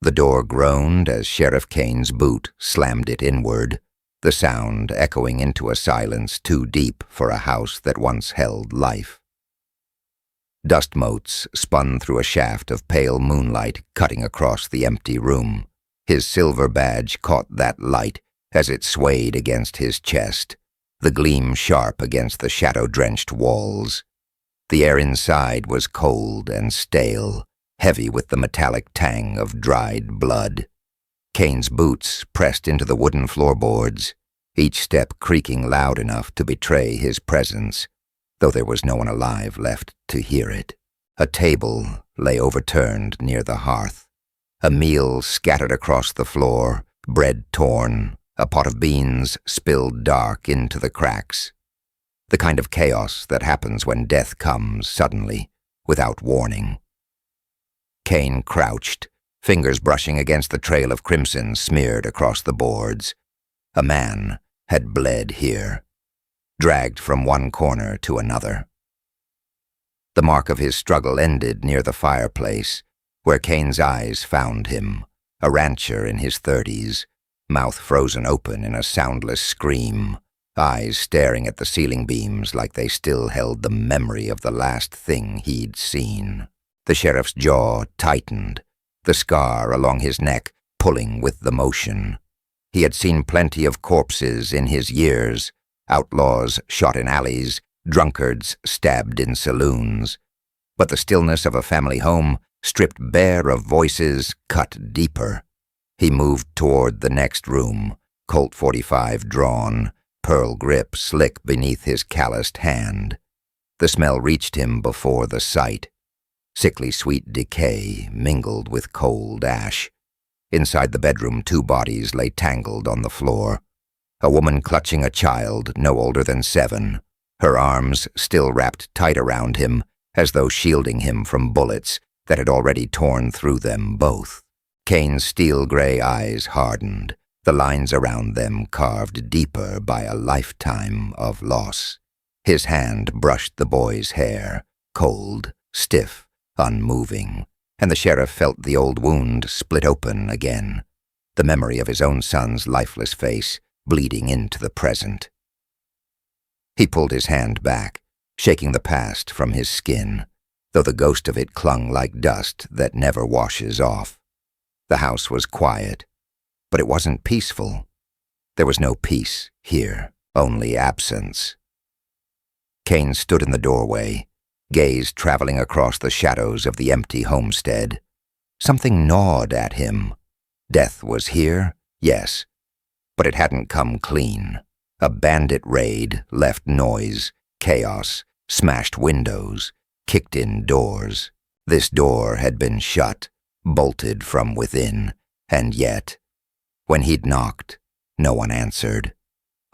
The door groaned as Sheriff Kane's boot slammed it inward, the sound echoing into a silence too deep for a house that once held life. Dust motes spun through a shaft of pale moonlight cutting across the empty room. His silver badge caught that light as it swayed against his chest, the gleam sharp against the shadow-drenched walls. The air inside was cold and stale, heavy with the metallic tang of dried blood. Kane's boots pressed into the wooden floorboards, each step creaking loud enough to betray his presence, though there was no one alive left to hear it. A table lay overturned near the hearth, a meal scattered across the floor, bread torn, a pot of beans spilled dark into the cracks. The kind of chaos that happens when death comes suddenly, without warning. Kane crouched, fingers brushing against the trail of crimson smeared across the boards. A man had bled here, dragged from one corner to another. The mark of his struggle ended near the fireplace, where Kane's eyes found him, a rancher in his 30s, mouth frozen open in a soundless scream, eyes staring at the ceiling beams like they still held the memory of the last thing he'd seen. The sheriff's jaw tightened, the scar along his neck pulling with the motion. He had seen plenty of corpses in his years, outlaws shot in alleys, drunkards stabbed in saloons. But the stillness of a family home, stripped bare of voices, cut deeper. He moved toward the next room, Colt 45 drawn, pearl grip slick beneath his calloused hand. The smell reached him before the sight. Sickly sweet decay mingled with cold ash. Inside the bedroom, 2 bodies lay tangled on the floor. A woman clutching a child no older than 7, her arms still wrapped tight around him as though shielding him from bullets that had already torn through them both. Kane's steel-gray eyes hardened, the lines around them carved deeper by a lifetime of loss. His hand brushed the boy's hair, cold, stiff, unmoving, and the sheriff felt the old wound split open again, the memory of his own son's lifeless face bleeding into the present. He pulled his hand back, shaking the past from his skin, though the ghost of it clung like dust that never washes off. The house was quiet, but it wasn't peaceful. There was no peace here, only absence. Kane stood in the doorway, gaze traveling across the shadows of the empty homestead. Something gnawed at him. Death was here, yes, but it hadn't come clean. A bandit raid left noise, chaos, smashed windows, kicked in doors. This door had been shut, bolted from within, and yet, when he'd knocked, no one answered.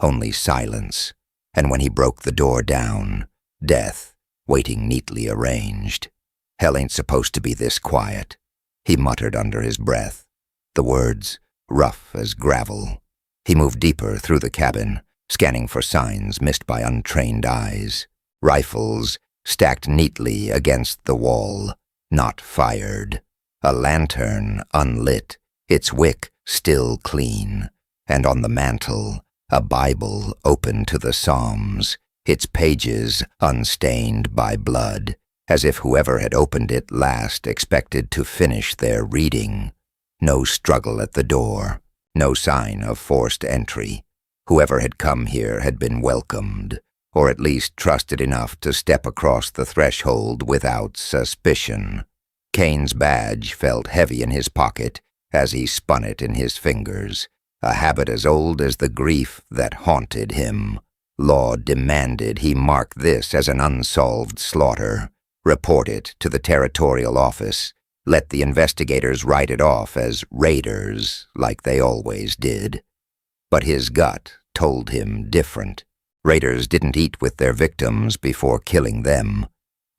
Only silence, and when he broke the door down, death, waiting neatly arranged. Hell ain't supposed to be this quiet, he muttered under his breath, the words rough as gravel. He moved deeper through the cabin, scanning for signs missed by untrained eyes. Rifles stacked neatly against the wall, not fired. A lantern unlit, its wick still clean, and on the mantel, a Bible open to the Psalms, its pages unstained by blood, as if whoever had opened it last expected to finish their reading. No struggle at the door, no sign of forced entry. Whoever had come here had been welcomed, or at least trusted enough to step across the threshold without suspicion. Kane's badge felt heavy in his pocket as he spun it in his fingers, a habit as old as the grief that haunted him. Law demanded he mark this as an unsolved slaughter, report it to the territorial office, let the investigators write it off as raiders, like they always did. But his gut told him different. Raiders didn't eat with their victims before killing them.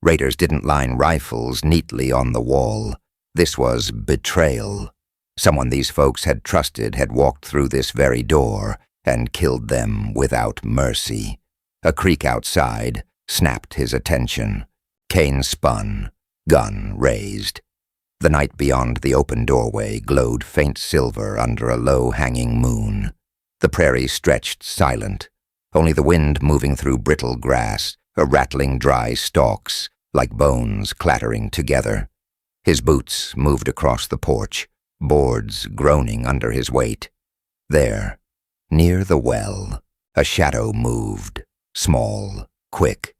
Raiders didn't line rifles neatly on the wall. This was betrayal. Someone these folks had trusted had walked through this very door and killed them without mercy. A creak outside snapped his attention. Kane spun, gun raised. The night beyond the open doorway glowed faint silver under a low-hanging moon. The prairie stretched silent, only the wind moving through brittle grass, or rattling dry stalks, like bones clattering together. His boots moved across the porch, boards groaning under his weight. There, near the well, a shadow moved, small, quick.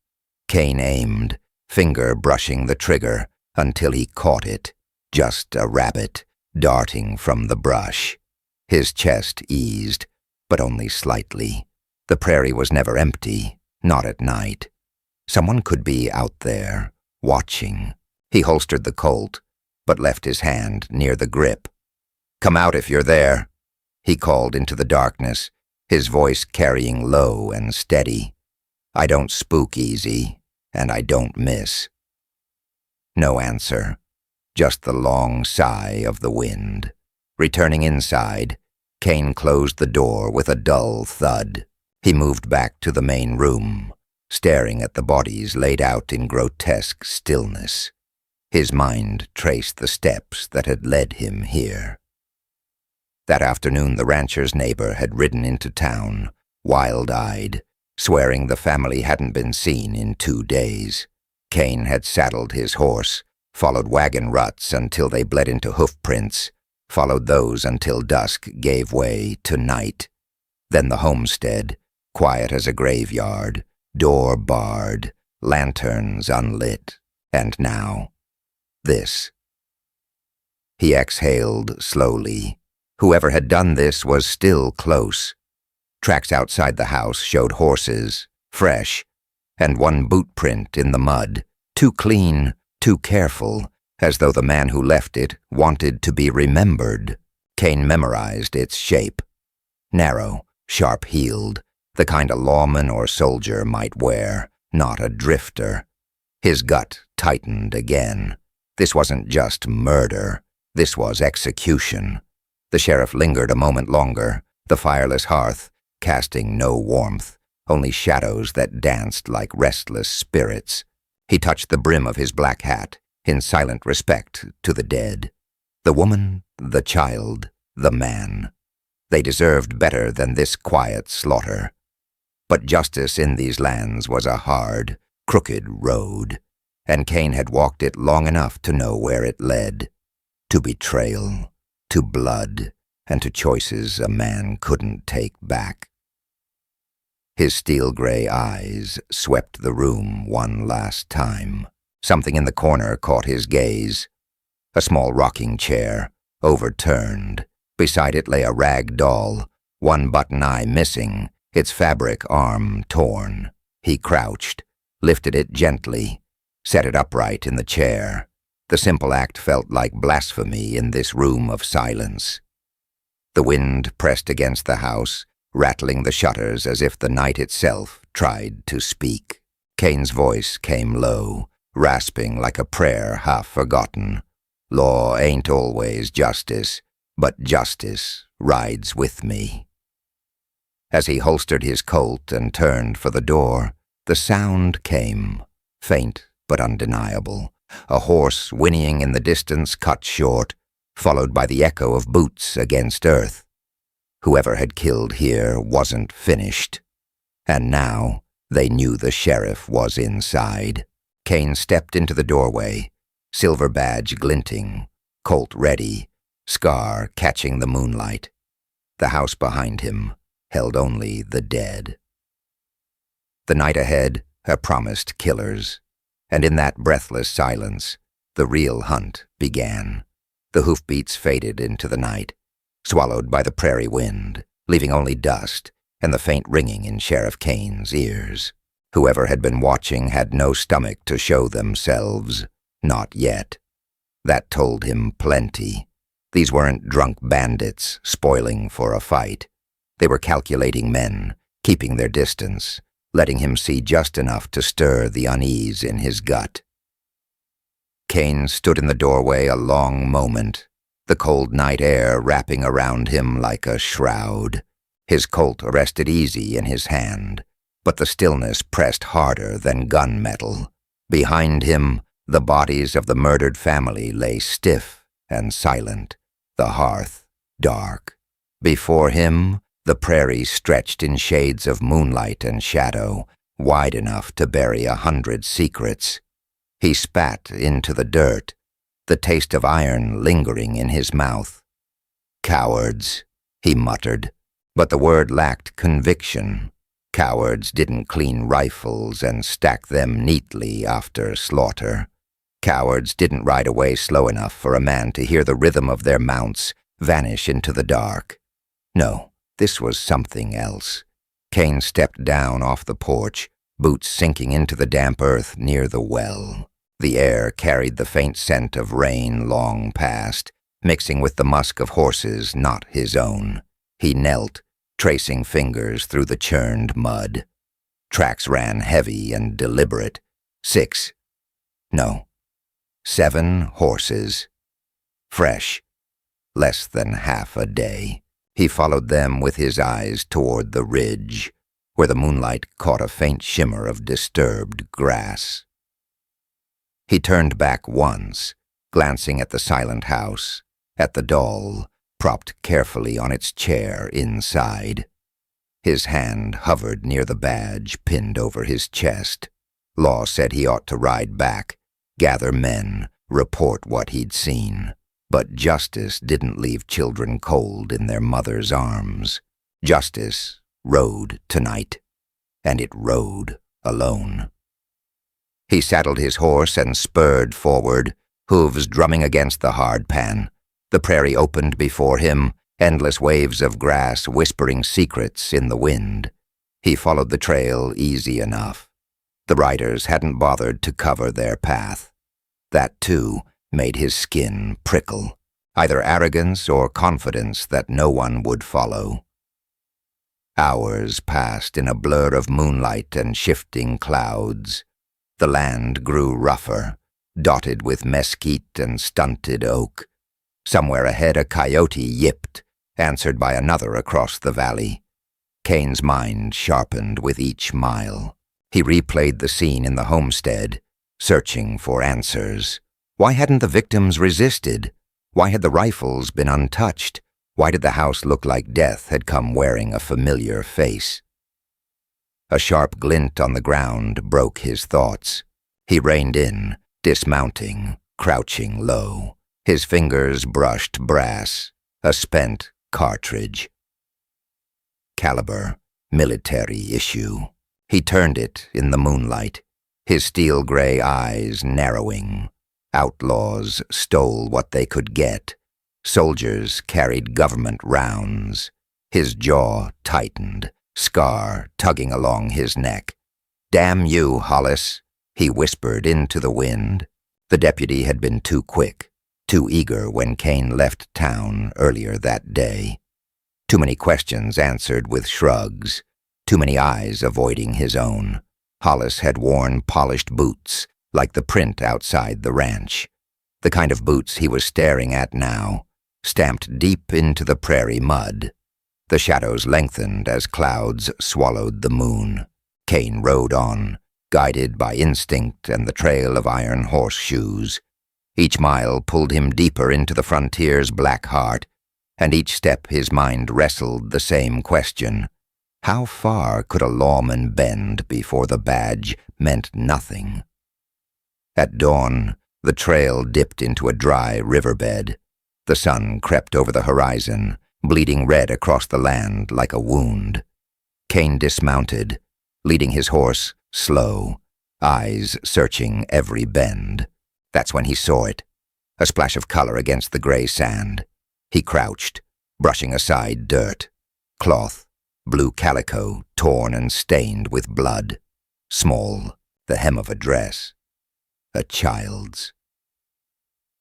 Kane aimed, finger brushing the trigger, until he caught it, just a rabbit, darting from the brush. His chest eased, but only slightly. The prairie was never empty, not at night. Someone could be out there, watching. He holstered the Colt, but left his hand near the grip. "Come out if you're there," he called into the darkness, his voice carrying low and steady. "I don't spook easy, and I don't miss." No answer, just the long sigh of the wind. Returning inside, Kane closed the door with a dull thud. He moved back to the main room, staring at the bodies laid out in grotesque stillness. His mind traced the steps that had led him here. That afternoon, the rancher's neighbor had ridden into town, wild-eyed, swearing the family hadn't been seen in 2 days. Kane had saddled his horse, followed wagon ruts until they bled into hoof prints, followed those until dusk gave way to night. Then the homestead, quiet as a graveyard, door barred, lanterns unlit, and now, this. He exhaled slowly. Whoever had done this was still close. Tracks outside the house showed horses, fresh, and one boot print in the mud, too clean, too careful, as though the man who left it wanted to be remembered. Kane memorized its shape. Narrow, sharp-heeled, the kind a lawman or soldier might wear, not a drifter. His gut tightened again. This wasn't just murder. This was execution. The sheriff lingered a moment longer, the fireless hearth casting no warmth, only shadows that danced like restless spirits. He touched the brim of his black hat, in silent respect to the dead. The woman, the child, the man. They deserved better than this quiet slaughter. But justice in these lands was a hard, crooked road, and Kane had walked it long enough to know where it led. To betrayal, to blood, and to choices a man couldn't take back. His steel-gray eyes swept the room one last time. Something in the corner caught his gaze. A small rocking chair, overturned. Beside it lay a rag doll, one button eye missing, its fabric arm torn. He crouched, lifted it gently, set it upright in the chair. The simple act felt like blasphemy in this room of silence. The wind pressed against the house, rattling the shutters as if the night itself tried to speak. Kane's voice came low, rasping like a prayer half forgotten. "Law ain't always justice, but justice rides with me." As he holstered his Colt and turned for the door, the sound came, faint but undeniable. A horse whinnying in the distance cut short, followed by the echo of boots against earth. Whoever had killed here wasn't finished. And now they knew the sheriff was inside. Kane stepped into the doorway, silver badge glinting, Colt ready, scar catching the moonlight. The house behind him held only the dead. The night ahead, her promised killers. And in that breathless silence, the real hunt began. The hoofbeats faded into the night, swallowed by the prairie wind, leaving only dust and the faint ringing in Sheriff Kane's ears. Whoever had been watching had no stomach to show themselves. Not yet. That told him plenty. These weren't drunk bandits spoiling for a fight. They were calculating men, keeping their distance, letting him see just enough to stir the unease in his gut. Kane stood in the doorway a long moment, the cold night air wrapping around him like a shroud. His Colt rested easy in his hand, but the stillness pressed harder than gunmetal. Behind him, The bodies of the murdered family lay stiff and silent, the hearth dark. Before him, the prairie stretched in shades of moonlight and shadow, wide enough to bury 100 secrets. He spat into the dirt, the taste of iron lingering in his mouth. "Cowards," he muttered, but the word lacked conviction. Cowards didn't clean rifles and stack them neatly after slaughter. Cowards didn't ride away slow enough for a man to hear the rhythm of their mounts vanish into the dark. No, this was something else. Kane stepped down off the porch, boots sinking into the damp earth near the well. The air carried the faint scent of rain long past, mixing with the musk of horses not his own. He knelt, tracing fingers through the churned mud. Tracks ran heavy and deliberate. 7 horses. Fresh. Less than half a day. He followed them with his eyes toward the ridge, where the moonlight caught a faint shimmer of disturbed grass. He turned back once, glancing at the silent house, at the doll, propped carefully on its chair inside. His hand hovered near the badge pinned over his chest. Law said he ought to ride back, gather men, report what he'd seen. But justice didn't leave children cold in their mother's arms. Justice rode tonight, and it rode alone. He saddled his horse and spurred forward, hooves drumming against the hard pan. The prairie opened before him, endless waves of grass whispering secrets in the wind. He followed the trail easy enough. The riders hadn't bothered to cover their path. That, too, made his skin prickle, either arrogance or confidence that no one would follow. Hours passed in a blur of moonlight and shifting clouds. The land grew rougher, dotted with mesquite and stunted oak. Somewhere ahead a coyote yipped, answered by another across the valley. Kane's mind sharpened with each mile. He replayed the scene in the homestead, searching for answers. Why hadn't the victims resisted? Why had the rifles been untouched? Why did the house look like death had come wearing a familiar face? A sharp glint on the ground broke his thoughts. He reined in, dismounting, crouching low. His fingers brushed brass, a spent cartridge. Caliber, military issue. He turned it in the moonlight, his steel-gray eyes narrowing. Outlaws stole what they could get. Soldiers carried government rounds. His jaw tightened, scar tugging along his neck. "Damn you, Hollis," he whispered into the wind. The deputy had been too quick, too eager when Kane left town earlier that day. Too many questions answered with shrugs, too many eyes avoiding his own. Hollis had worn polished boots, like the print outside the ranch. The kind of boots he was staring at now, stamped deep into the prairie mud. The shadows lengthened as clouds swallowed the moon. Kane rode on, guided by instinct and the trail of iron horseshoes. Each mile pulled him deeper into the frontier's black heart, and each step his mind wrestled the same question. How far could a lawman bend before the badge meant nothing? At dawn, the trail dipped into a dry riverbed. The sun crept over the horizon, bleeding red across the land like a wound. Kane dismounted, leading his horse slow, eyes searching every bend. That's when he saw it, a splash of color against the gray sand. He crouched, brushing aside dirt. Cloth, blue calico, torn and stained with blood. Small, the hem of a dress. A child's.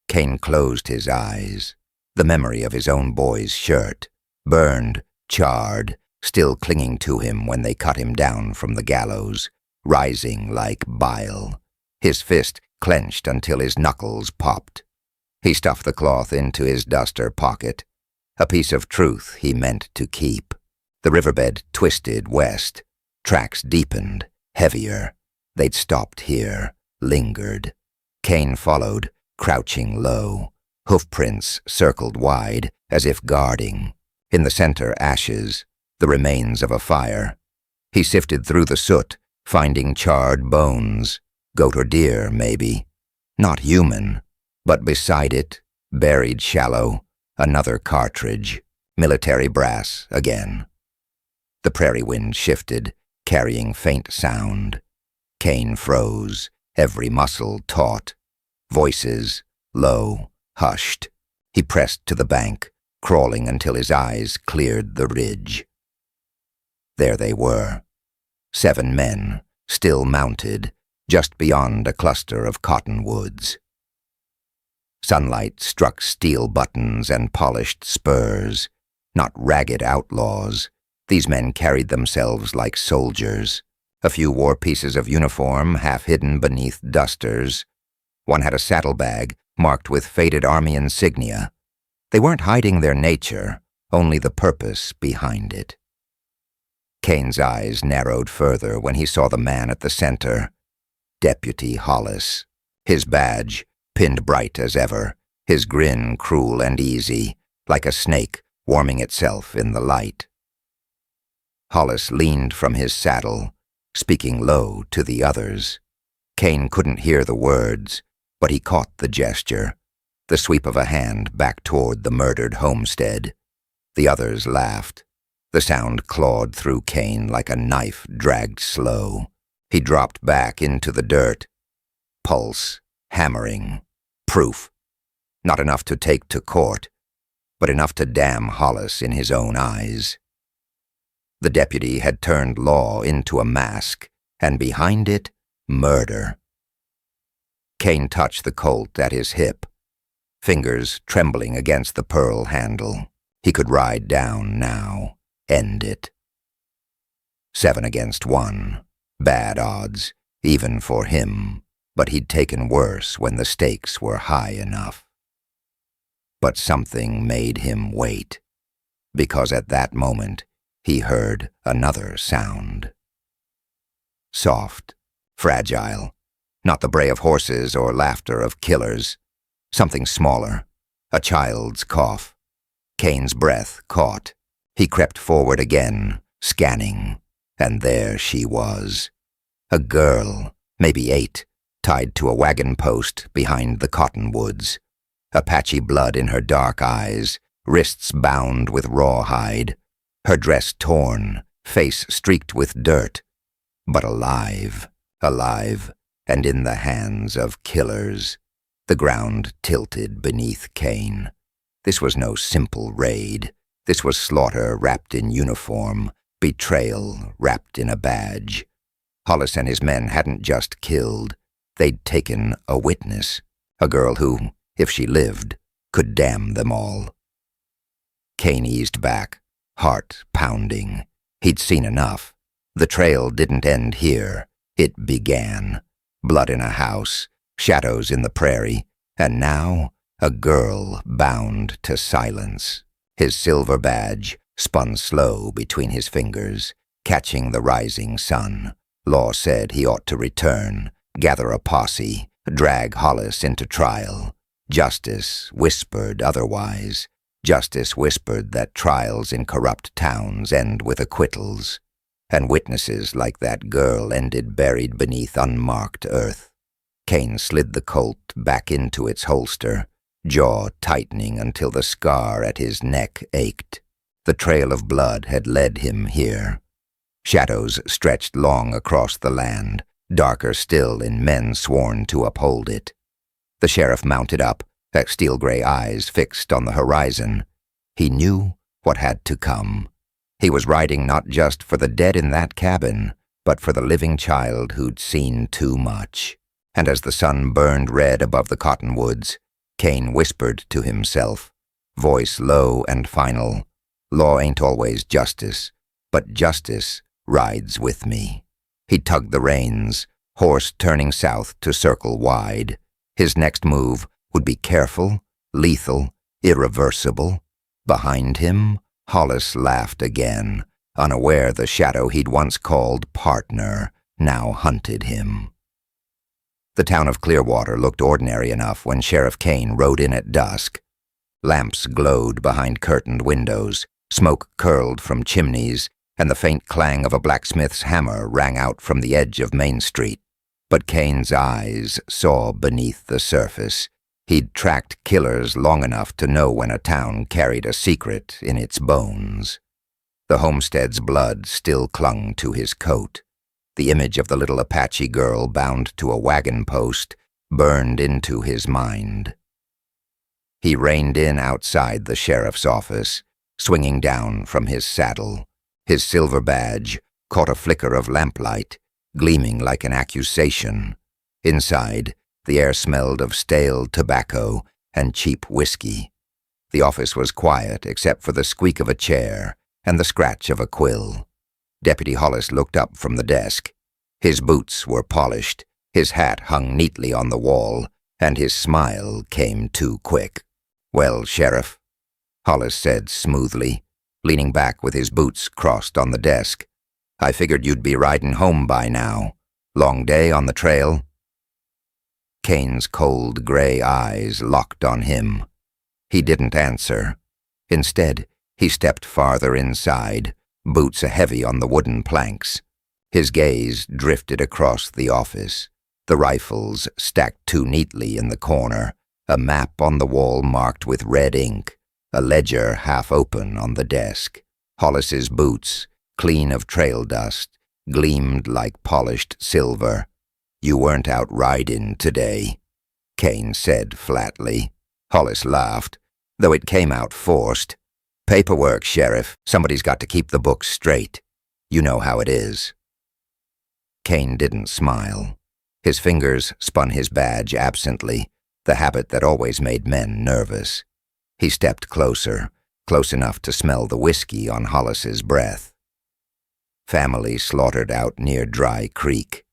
Kane closed his eyes. The memory of his own boy's shirt, burned, charred, still clinging to him when they cut him down from the gallows, rising like bile. His fist clenched until his knuckles popped. He stuffed the cloth into his duster pocket, a piece of truth he meant to keep. The riverbed twisted west. Tracks deepened, heavier. They'd stopped here, lingered. Kane followed, crouching low. Hoofprints circled wide, as if guarding. In the center, ashes, the remains of a fire. He sifted through the soot, finding charred bones. Goat or deer, maybe. Not human. But beside it, buried shallow, another cartridge. Military brass again. The prairie wind shifted, carrying faint sound. Kane froze, every muscle taut. Voices, low, hushed. He pressed to the bank, crawling until his eyes cleared the ridge. There they were. 7 men, still mounted, just beyond a cluster of cottonwoods. Sunlight struck steel buttons and polished spurs. Not ragged outlaws. These men carried themselves like soldiers. A few wore pieces of uniform half hidden beneath dusters. One had a saddlebag marked with faded army insignia. They weren't hiding their nature, only the purpose behind it. Kane's eyes narrowed further when he saw the man at the center. Deputy Hollis. His badge, pinned bright as ever, his grin cruel and easy, like a snake warming itself in the light. Hollis leaned from his saddle, speaking low to the others. Kane couldn't hear the words, but he caught the gesture, the sweep of a hand back toward the murdered homestead. The others laughed. The sound clawed through Kane like a knife dragged slow. He dropped back into the dirt. Pulse, hammering, proof. Not enough to take to court, but enough to damn Hollis in his own eyes. The deputy had turned law into a mask, and behind it, murder. Kane touched the Colt at his hip, fingers trembling against the pearl handle. He could ride down now, end it. 7 against 1. Bad odds, even for him, but he'd taken worse when the stakes were high enough. But something made him wait, because at that moment he heard another sound. Soft, fragile, not the bray of horses or laughter of killers. Something smaller, a child's cough. Kane's breath caught. He crept forward again, scanning, and there she was. A girl, maybe 8, tied to a wagon post behind the cottonwoods. A patchy blood in her dark eyes, wrists bound with rawhide, her dress torn, face streaked with dirt, but alive, and in the hands of killers. The ground tilted beneath Kane. This was no simple raid. This was slaughter wrapped in uniform, betrayal wrapped in a badge. Hollis and his men hadn't just killed. They'd taken a witness, a girl who, if she lived, could damn them all. Kane eased back, heart pounding. He'd seen enough. The trail didn't end here. It began. Blood in a house, shadows in the prairie, and now a girl bound to silence. His silver badge spun slow between his fingers, catching the rising sun. Law said he ought to return, gather a posse, drag Hollis into trial. Justice whispered otherwise. Justice whispered that trials in corrupt towns end with acquittals, and witnesses like that girl ended buried beneath unmarked earth. Kane slid the Colt back into its holster, jaw tightening until the scar at his neck ached. The trail of blood had led him here. Shadows stretched long across the land, darker still in men sworn to uphold it. The sheriff mounted up, steel-gray eyes fixed on the horizon. He knew what had to come. He was riding not just for the dead in that cabin, but for the living child who'd seen too much. And as the sun burned red above the cottonwoods, Kane whispered to himself, voice low and final, "Law ain't always justice, but justice rides with me." He tugged the reins, horse turning south to circle wide. His next move would be careful, lethal, irreversible. Behind him, Hollis laughed again, unaware the shadow he'd once called partner now hunted him. The town of Clearwater looked ordinary enough when Sheriff Kane rode in at dusk. Lamps glowed behind curtained windows, smoke curled from chimneys, and the faint clang of a blacksmith's hammer rang out from the edge of Main Street. But Kane's eyes saw beneath the surface. He'd tracked killers long enough to know when a town carried a secret in its bones. The homestead's blood still clung to his coat. The image of the little Apache girl bound to a wagon post burned into his mind. He reined in outside the sheriff's office, swinging down from his saddle. His silver badge caught a flicker of lamplight, gleaming like an accusation. Inside, the air smelled of stale tobacco and cheap whiskey. The office was quiet except for the squeak of a chair and the scratch of a quill. Deputy Hollis looked up from the desk. His boots were polished, his hat hung neatly on the wall, and his smile came too quick. "Well, Sheriff," Hollis said smoothly, leaning back with his boots crossed on the desk. "I figured you'd be riding home by now. Long day on the trail?" Kane's cold gray eyes locked on him. He didn't answer. Instead, he stepped farther inside, boots heavy on the wooden planks. His gaze drifted across the office, the rifles stacked too neatly in the corner, a map on the wall marked with red ink, a ledger half open on the desk. Hollis's boots, clean of trail dust, gleamed like polished silver. "You weren't out riding today," Kane said flatly. Hollis laughed, though it came out forced. "Paperwork, Sheriff. Somebody's got to keep the books straight. You know how it is." Kane didn't smile. His fingers spun his badge absently, the habit that always made men nervous. He stepped closer, close enough to smell the whiskey on Hollis's breath. "Family slaughtered out near Dry Creek,"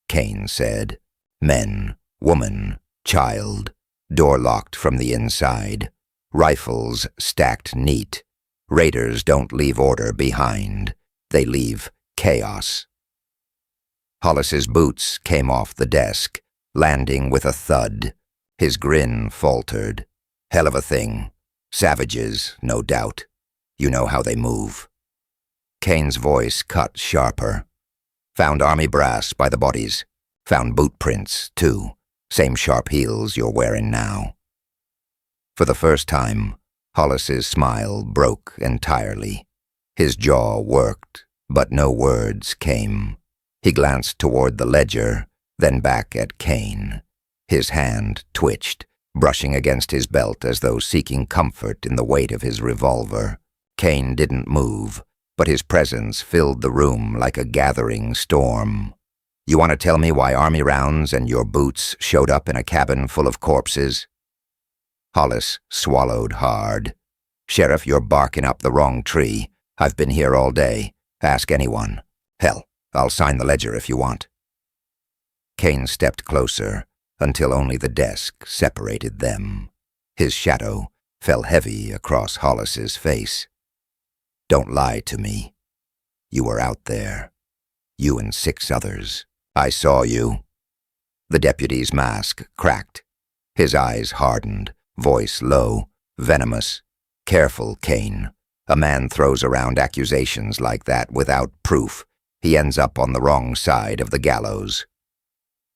Kane said. "Men, woman, child, door locked from the inside. Rifles stacked neat. Raiders don't leave order behind. They leave chaos." Hollis's boots came off the desk, landing with a thud. His grin faltered. "Hell of a thing. Savages, no doubt. You know how they move." Kane's voice cut sharper. "Found army brass by the bodies. Found boot prints, too. Same sharp heels you're wearing now." For the first time, Hollis's smile broke entirely. His jaw worked, but no words came. He glanced toward the ledger, then back at Kane. His hand twitched, brushing against his belt as though seeking comfort in the weight of his revolver. Kane didn't move, but his presence filled the room like a gathering storm. "You want to tell me why army rounds and your boots showed up in a cabin full of corpses?" Hollis swallowed hard. "Sheriff, you're barking up the wrong tree. I've been here all day. Ask anyone. Hell, I'll sign the ledger if you want." Kane stepped closer until only the desk separated them. His shadow fell heavy across Hollis's face. "Don't lie to me. You were out there. You and 6 others. I saw you." The deputy's mask cracked. His eyes hardened, voice low, venomous. "Careful, Kane. A man throws around accusations like that without proof. He ends up on the wrong side of the gallows."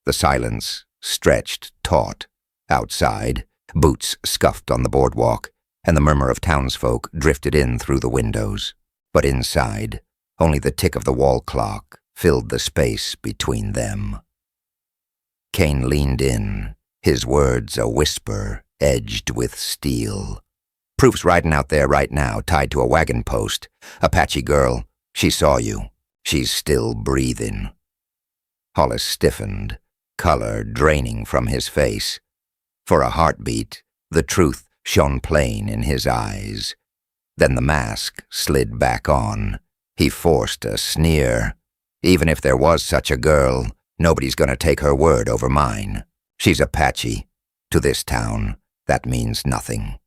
The silence stretched taut. Outside, boots scuffed on the boardwalk, and the murmur of townsfolk drifted in through the windows. But inside, only the tick of the wall clock filled the space between them. Kane leaned in, his words a whisper edged with steel. "Proof's riding out there right now, tied to a wagon post. Apache girl, she saw you. She's still breathing." Hollis stiffened, color draining from his face. For a heartbeat, the truth shone plain in his eyes. Then the mask slid back on. He forced a sneer. "Even if there was such a girl, nobody's gonna take her word over mine. She's Apache. To this town, that means nothing."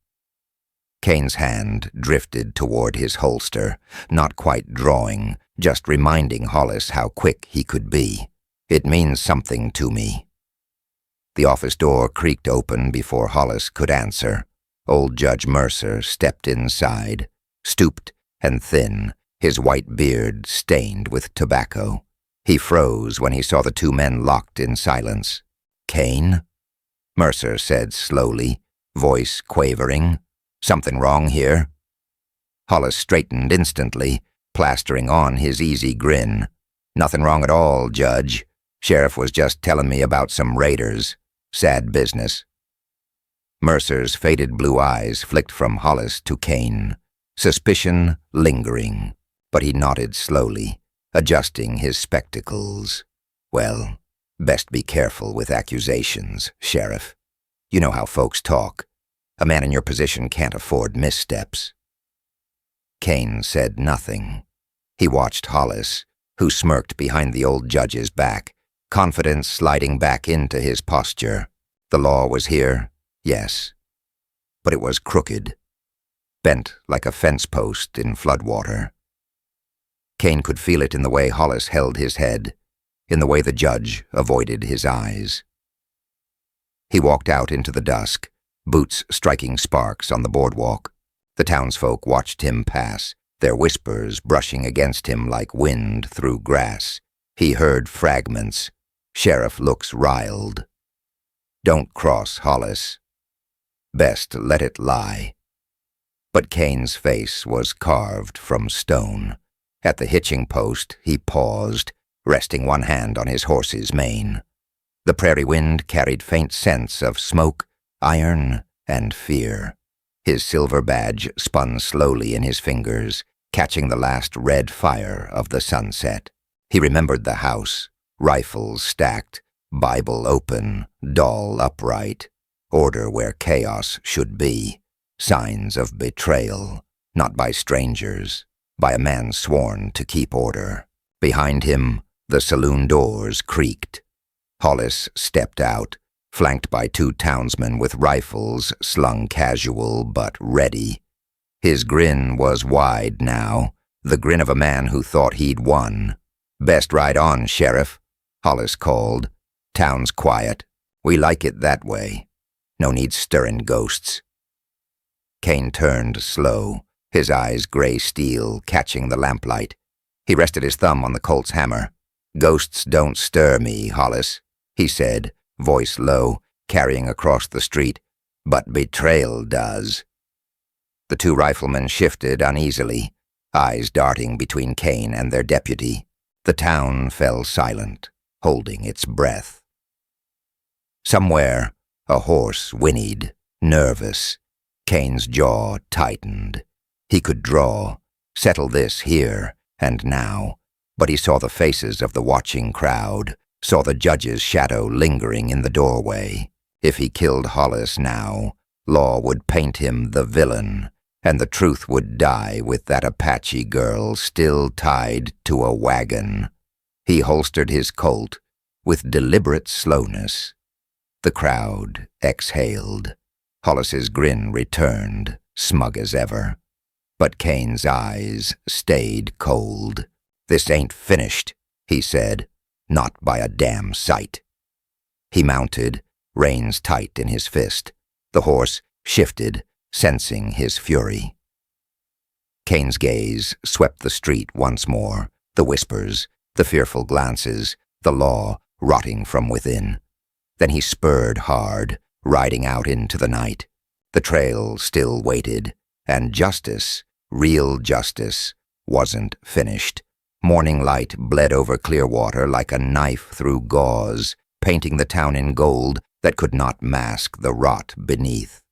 Kane's hand drifted toward his holster, not quite drawing, just reminding Hollis how quick he could be. "It means something to me." The office door creaked open before Hollis could answer. Old Judge Mercer stepped inside, stooped and thin, his white beard stained with tobacco. He froze when he saw the two men locked in silence. "Kane?" Mercer said slowly, voice quavering. "Something wrong here?" Hollis straightened instantly, plastering on his easy grin. "Nothing wrong at all, Judge. Sheriff was just telling me about some raiders. Sad business." Mercer's faded blue eyes flicked from Hollis to Kane, suspicion lingering, but he nodded slowly, adjusting his spectacles. "Well, best be careful with accusations, Sheriff. You know how folks talk. A man in your position can't afford missteps." Kane said nothing. He watched Hollis, who smirked behind the old judge's back, confidence sliding back into his posture. The law was here, yes, but it was crooked, bent like a fence post in floodwater. Kane could feel it in the way Hollis held his head, in the way the judge avoided his eyes. He walked out into the dusk, boots striking sparks on the boardwalk. The townsfolk watched him pass, their whispers brushing against him like wind through grass. He heard fragments. "Sheriff looks riled. Don't cross Hollis. Best let it lie." But Kane's face was carved from stone. At the hitching post, he paused, resting one hand on his horse's mane. The prairie wind carried faint scents of smoke, iron, and fear. His silver badge spun slowly in his fingers, catching the last red fire of the sunset. He remembered the house, rifles stacked, Bible open, doll upright, order where chaos should be, signs of betrayal, not by strangers, by a man sworn to keep order. Behind him, the saloon doors creaked. Hollis stepped out, flanked by two townsmen with rifles slung casual but ready. His grin was wide now, the grin of a man who thought he'd won. "Best ride on, Sheriff," Hollis called. "Town's quiet. We like it that way. No need stirring ghosts." Kane turned slow, his eyes gray steel catching the lamplight. He rested his thumb on the Colt's hammer. "Ghosts don't stir me, Hollis," he said, voice low, carrying across the street. "But betrayal does." The two riflemen shifted uneasily, eyes darting between Kane and their deputy. The town fell silent, holding its breath. Somewhere, a horse whinnied, nervous. Kane's jaw tightened. He could draw, settle this here and now, but he saw the faces of the watching crowd, saw the judge's shadow lingering in the doorway. If he killed Hollis now, law would paint him the villain, and the truth would die with that Apache girl still tied to a wagon. He holstered his Colt with deliberate slowness. The crowd exhaled. Hollis's grin returned, smug as ever. But Kane's eyes stayed cold. "This ain't finished," he said. "Not by a damn sight." He mounted, reins tight in his fist. The horse shifted, sensing his fury. Kane's gaze swept the street once more, the whispers, the fearful glances, the law rotting from within. Then he spurred hard, riding out into the night. The trail still waited, and justice, real justice, wasn't finished. Morning light bled over Clearwater like a knife through gauze, painting the town in gold that could not mask the rot beneath.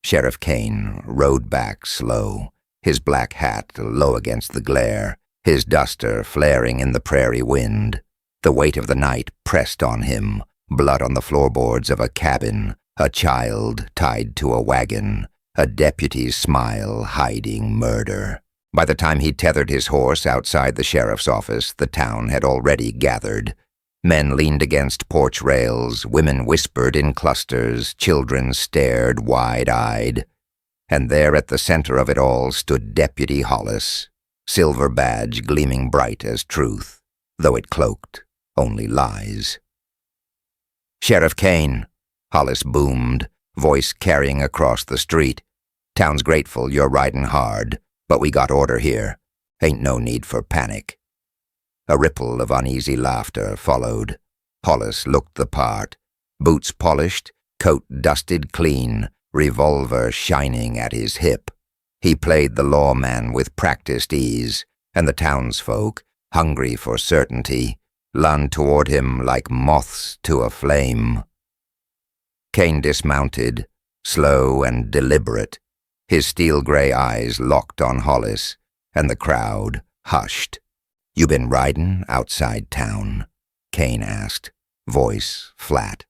Sheriff Kane rode back slow, his black hat low against the glare, his duster flaring in the prairie wind. The weight of the night pressed on him, blood on the floorboards of a cabin, a child tied to a wagon, a deputy's smile hiding murder. By the time he tethered his horse outside the sheriff's office, the town had already gathered. Men leaned against porch rails, women whispered in clusters, children stared wide-eyed. And there at the center of it all stood Deputy Hollis, silver badge gleaming bright as truth, though it cloaked only lies. "Sheriff Kane," Hollis boomed, voice carrying across the street. "Town's grateful you're riding hard, but we got order here. Ain't no need for panic." A ripple of uneasy laughter followed. Hollis looked the part. Boots polished, coat dusted clean, revolver shining at his hip. He played the lawman with practiced ease, and the townsfolk, hungry for certainty, lunged toward him like moths to a flame. Kane dismounted, slow and deliberate. His steel-gray eyes locked on Hollis, and the crowd hushed. "You been riding outside town?" Kane asked, voice flat.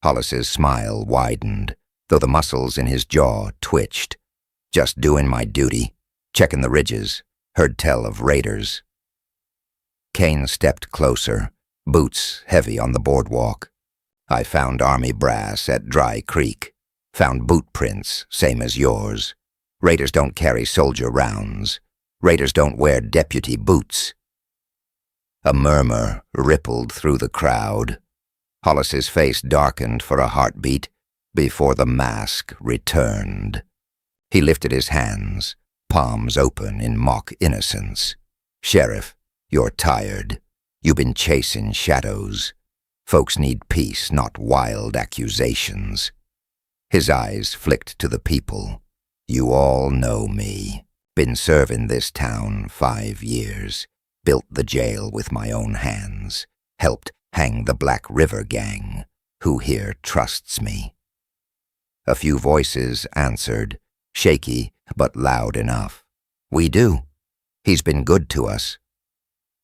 Hollis's smile widened, though the muscles in his jaw twitched. "Just doing my duty, checking the ridges. Heard tell of raiders." Kane stepped closer, boots heavy on the boardwalk. "I found army brass at Dry Creek. Found boot prints, same as yours. Raiders don't carry soldier rounds. Raiders don't wear deputy boots." A murmur rippled through the crowd. Hollis's face darkened for a heartbeat before the mask returned. He lifted his hands, palms open in mock innocence. "Sheriff, you're tired. You've been chasing shadows. Folks need peace, not wild accusations." His eyes flicked to the people. "You all know me. Been serving this town 5 years. Built the jail with my own hands. Helped hang the Black River gang. Who here trusts me?" A few voices answered, shaky but loud enough. "We do. He's been good to us."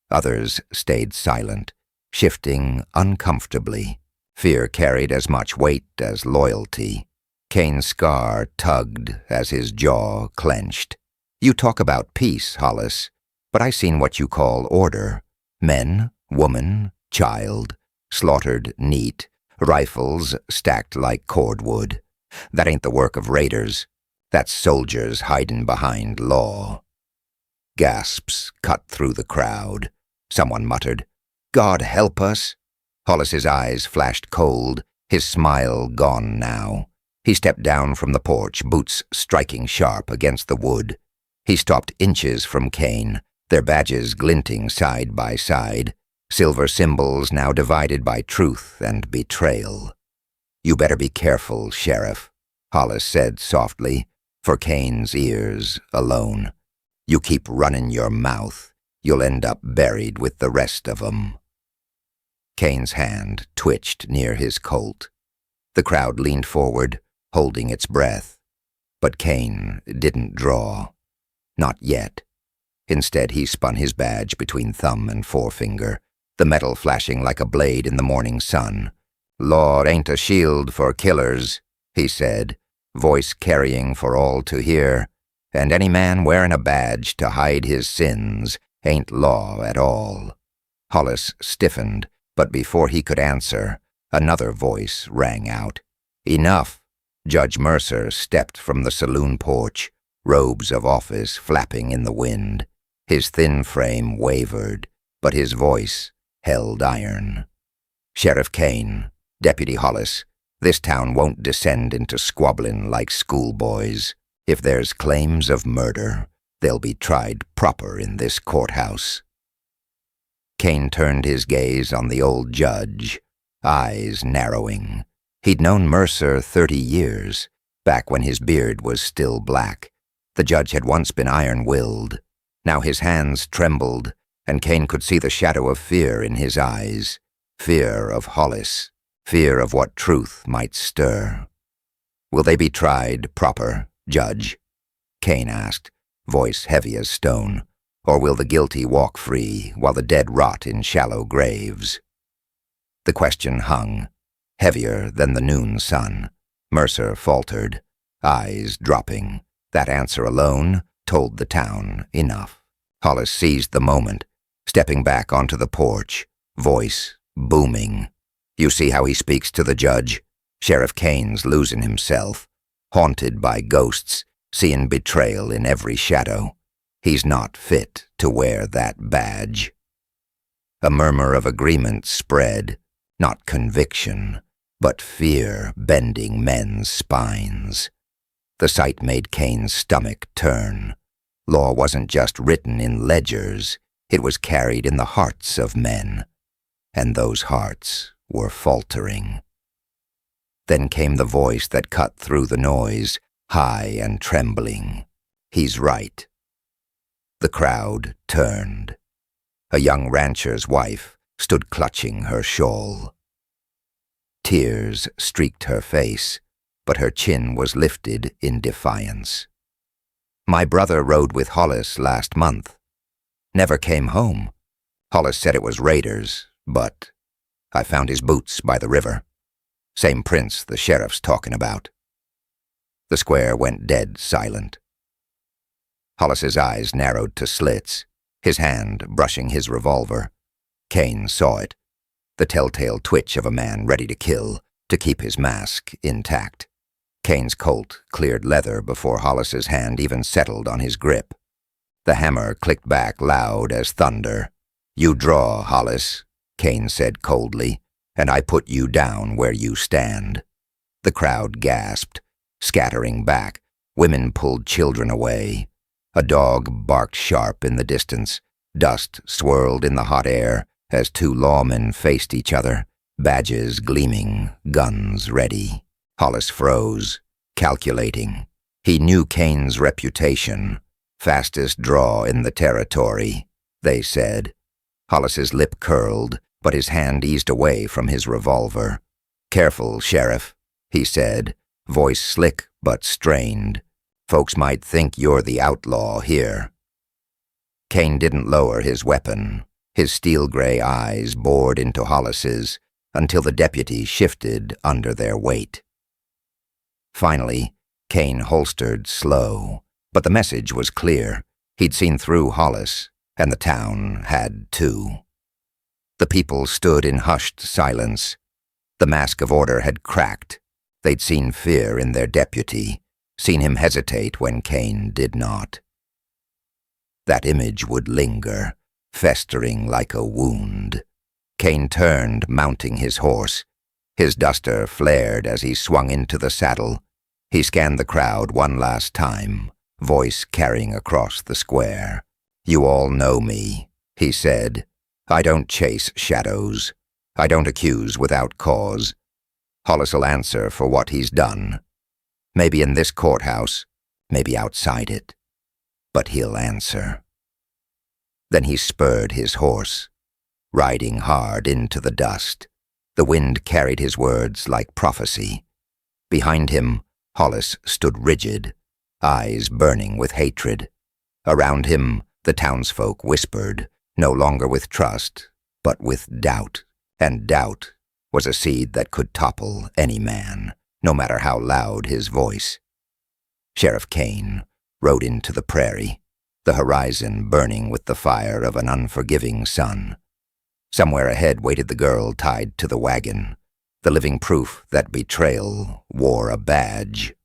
Others stayed silent, shifting uncomfortably. Fear carried as much weight as loyalty. Kane's scar tugged as his jaw clenched. "You talk about peace, Hollis, but I seen what you call order. Men, woman, child, slaughtered neat, rifles stacked like cordwood. That ain't the work of raiders. That's soldiers hiding behind law." Gasps cut through the crowd. Someone muttered, "God help us." Hollis's eyes flashed cold, his smile gone now. He stepped down from the porch, boots striking sharp against the wood. He stopped inches from Kane, their badges glinting side by side, silver symbols now divided by truth and betrayal. "You better be careful, Sheriff," Hollis said softly, for Kane's ears alone. "You keep running your mouth, you'll end up buried with the rest of 'em." Kane's hand twitched near his Colt. The crowd leaned forward, holding its breath. But Kane didn't draw. Not yet. Instead, he spun his badge between thumb and forefinger, the metal flashing like a blade in the morning sun. "Law ain't a shield for killers," he said, voice carrying for all to hear, "and any man wearing a badge to hide his sins ain't law at all." Hollis stiffened, but before he could answer, another voice rang out. "Enough." Judge Mercer stepped from the saloon porch, robes of office flapping in the wind. His thin frame wavered, but his voice held iron. "Sheriff Kane, Deputy Hollis, this town won't descend into squabbling like schoolboys. If there's claims of murder, they'll be tried proper in this courthouse." Kane turned his gaze on the old judge, eyes narrowing. He'd known Mercer 30 years, back when his beard was still black. The judge had once been iron-willed. Now his hands trembled, and Kane could see the shadow of fear in his eyes. Fear of Hollis, fear of what truth might stir. "Will they be tried proper, Judge?" Kane asked, voice heavy as stone. "Or will the guilty walk free while the dead rot in shallow graves?" The question hung, heavier than the noon sun. Mercer faltered, eyes dropping. That answer alone told the town enough. Hollis seized the moment, stepping back onto the porch, voice booming. "You see how he speaks to the judge? Sheriff Kane's losing himself, haunted by ghosts, seeing betrayal in every shadow. He's not fit to wear that badge." A murmur of agreement spread, not conviction, but fear bending men's spines. The sight made Kane's stomach turn. Law wasn't just written in ledgers, it was carried in the hearts of men, and those hearts were faltering. Then came the voice that cut through the noise, high and trembling. He's right. The crowd turned. A young rancher's wife stood clutching her shawl. Tears streaked her face, but her chin was lifted in defiance. My brother rode with Hollis last month. Never came home. Hollis said it was raiders, but I found his boots by the river. Same prince the sheriff's talking about. The square went dead silent. Hollis's eyes narrowed to slits, his hand brushing his revolver. Kane saw it, the telltale twitch of a man ready to kill, to keep his mask intact. Kane's Colt cleared leather before Hollis's hand even settled on his grip. The hammer clicked back loud as thunder. "You draw, Hollis," Kane said coldly, "and I put you down where you stand." The crowd gasped, scattering back. Women pulled children away. A dog barked sharp in the distance. Dust swirled in the hot air as two lawmen faced each other, badges gleaming, guns ready. Hollis froze, calculating. He knew Kane's reputation. Fastest draw in the territory, they said. Hollis's lip curled, but his hand eased away from his revolver. "Careful, Sheriff," he said, voice slick but strained. "Folks might think you're the outlaw here." Kane didn't lower his weapon. His steel-gray eyes bored into Hollis's until the deputies shifted under their weight. Finally, Kane holstered slow, but the message was clear. He'd seen through Hollis, and the town had too. The people stood in hushed silence. The mask of order had cracked. They'd seen fear in their deputy, seen him hesitate when Kane did not. That image would linger, festering like a wound. Kane turned, mounting his horse. His duster flared as he swung into the saddle. He scanned the crowd one last time, voice carrying across the square. "You all know me," he said. "I don't chase shadows. I don't accuse without cause. Hollis'll answer for what he's done. Maybe in this courthouse, maybe outside it. But he'll answer." Then he spurred his horse, riding hard into the dust. The wind carried his words like prophecy. Behind him, Hollis stood rigid, eyes burning with hatred. Around him, the townsfolk whispered, no longer with trust, but with doubt. And doubt was a seed that could topple any man, no matter how loud his voice. Sheriff Kane rode into the prairie, the horizon burning with the fire of an unforgiving sun. Somewhere ahead waited the girl tied to the wagon, the living proof that betrayal wore a badge.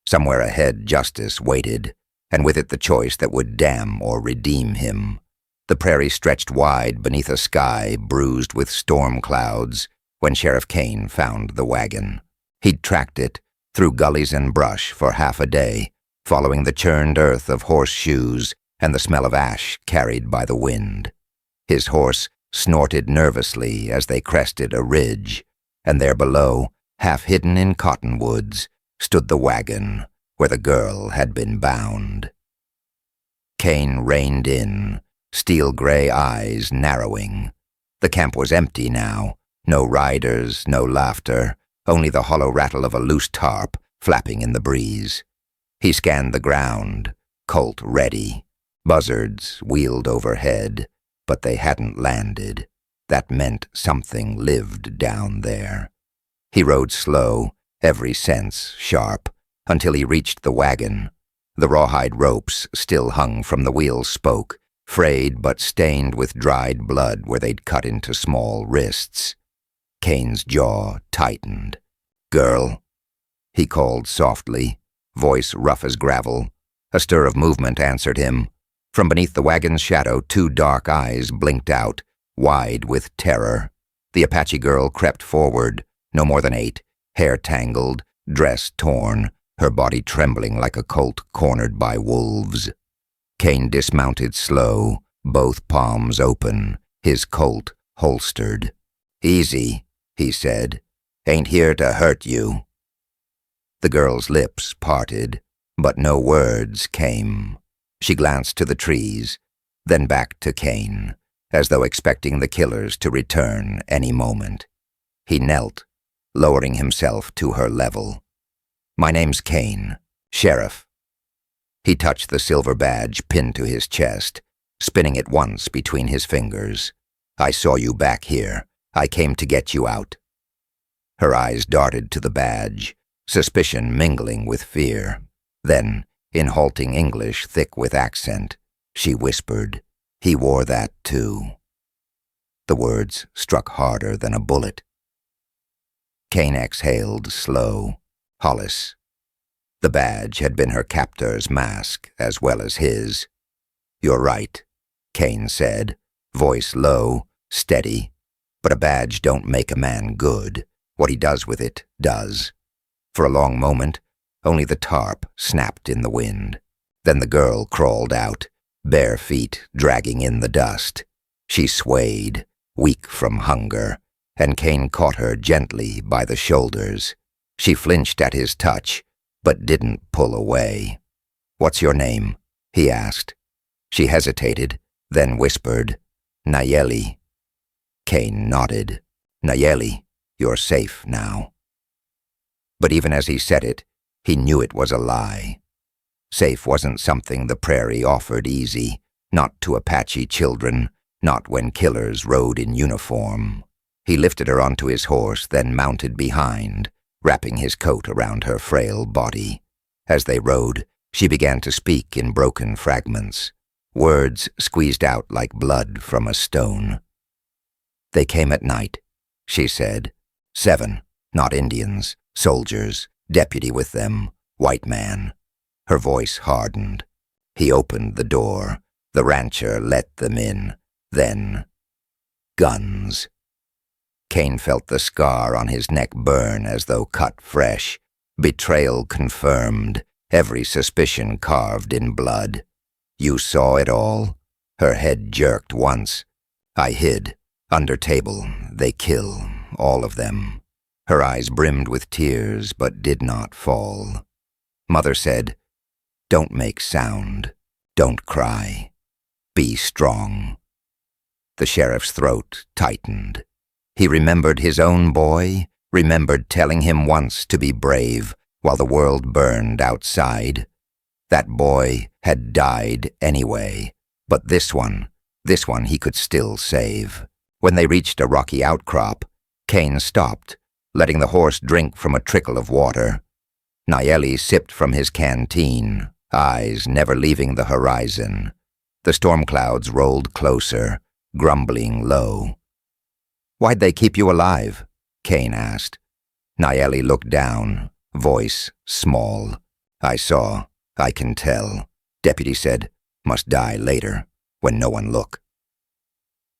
Somewhere ahead justice waited, and with it the choice that would damn or redeem him. The prairie stretched wide beneath a sky bruised with storm clouds when Sheriff Kane found the wagon. He'd tracked it through gullies and brush for half a day, following the churned earth of horseshoes and the smell of ash carried by the wind. His horse snorted nervously as they crested a ridge, and there below, half hidden in cottonwoods, stood the wagon where the girl had been bound. Kane reined in, steel-gray eyes narrowing. The camp was empty now, no riders, no laughter, only the hollow rattle of a loose tarp flapping in the breeze. He scanned the ground, Colt ready. Buzzards wheeled overhead, but they hadn't landed. That meant something lived down there. He rode slow, every sense sharp, until he reached the wagon. The rawhide ropes still hung from the wheel spoke, frayed but stained with dried blood where they'd cut into small wrists. Kane's jaw tightened. "Girl," he called softly, voice rough as gravel. A stir of movement answered him. From beneath the wagon's shadow, two dark eyes blinked out, wide with terror. The Apache girl crept forward, No more than 8, hair tangled, dress torn, her body trembling like a colt cornered by wolves. Kane dismounted slow, both palms open, his Colt holstered. "Easy," he said. "Ain't here to hurt you." The girl's lips parted, but no words came. She glanced to the trees, then back to Kane, as though expecting the killers to return any moment. He knelt, lowering himself to her level. "My name's Kane, Sheriff." He touched the silver badge pinned to his chest, spinning it once between his fingers. "I saw you back here. I came to get you out." Her eyes darted to the badge, suspicion mingling with fear. Then, in halting English thick with accent, she whispered, "He wore that too." The words struck harder than a bullet. Kane exhaled, slow. Hollis. The badge had been her captor's mask as well as his. "You're right," Kane said, voice low, steady. "But a badge don't make a man good. What he does with it does." For a long moment, only the tarp snapped in the wind. Then the girl crawled out, bare feet dragging in the dust. She swayed, weak from hunger, and Kane caught her gently by the shoulders. She flinched at his touch, but didn't pull away. "What's your name?" he asked. She hesitated, then whispered, "Nayeli." Kane nodded. "Nayeli, you're safe now." But even as he said it, he knew it was a lie. Safe wasn't something the prairie offered easy, not to Apache children, not when killers rode in uniform. He lifted her onto his horse, then mounted behind, wrapping his coat around her frail body. As they rode, she began to speak in broken fragments, words squeezed out like blood from a stone. "They came at night," she said. 7, not Indians, soldiers, deputy with them, white man. Her voice hardened. He opened the door. The rancher let them in. Then, guns. Kane felt the scar on his neck burn as though cut fresh. Betrayal confirmed, every suspicion carved in blood. "You saw it all?" Her head jerked once. "I hid. Under table. They kill. All of them." Her eyes brimmed with tears, but did not fall. Mother said, "Don't make sound. Don't cry. Be strong." The sheriff's throat tightened. He remembered his own boy, remembered telling him once to be brave while the world burned outside. That boy had died anyway, but this one he could still save. When they reached a rocky outcrop, Kane stopped, letting the horse drink from a trickle of water. Nayeli sipped from his canteen, eyes never leaving the horizon. The storm clouds rolled closer, grumbling low. "Why'd they keep you alive?" Kane asked. Nayeli looked down, voice small. "I saw. I can tell." Deputy said, "Must die later, when no one look."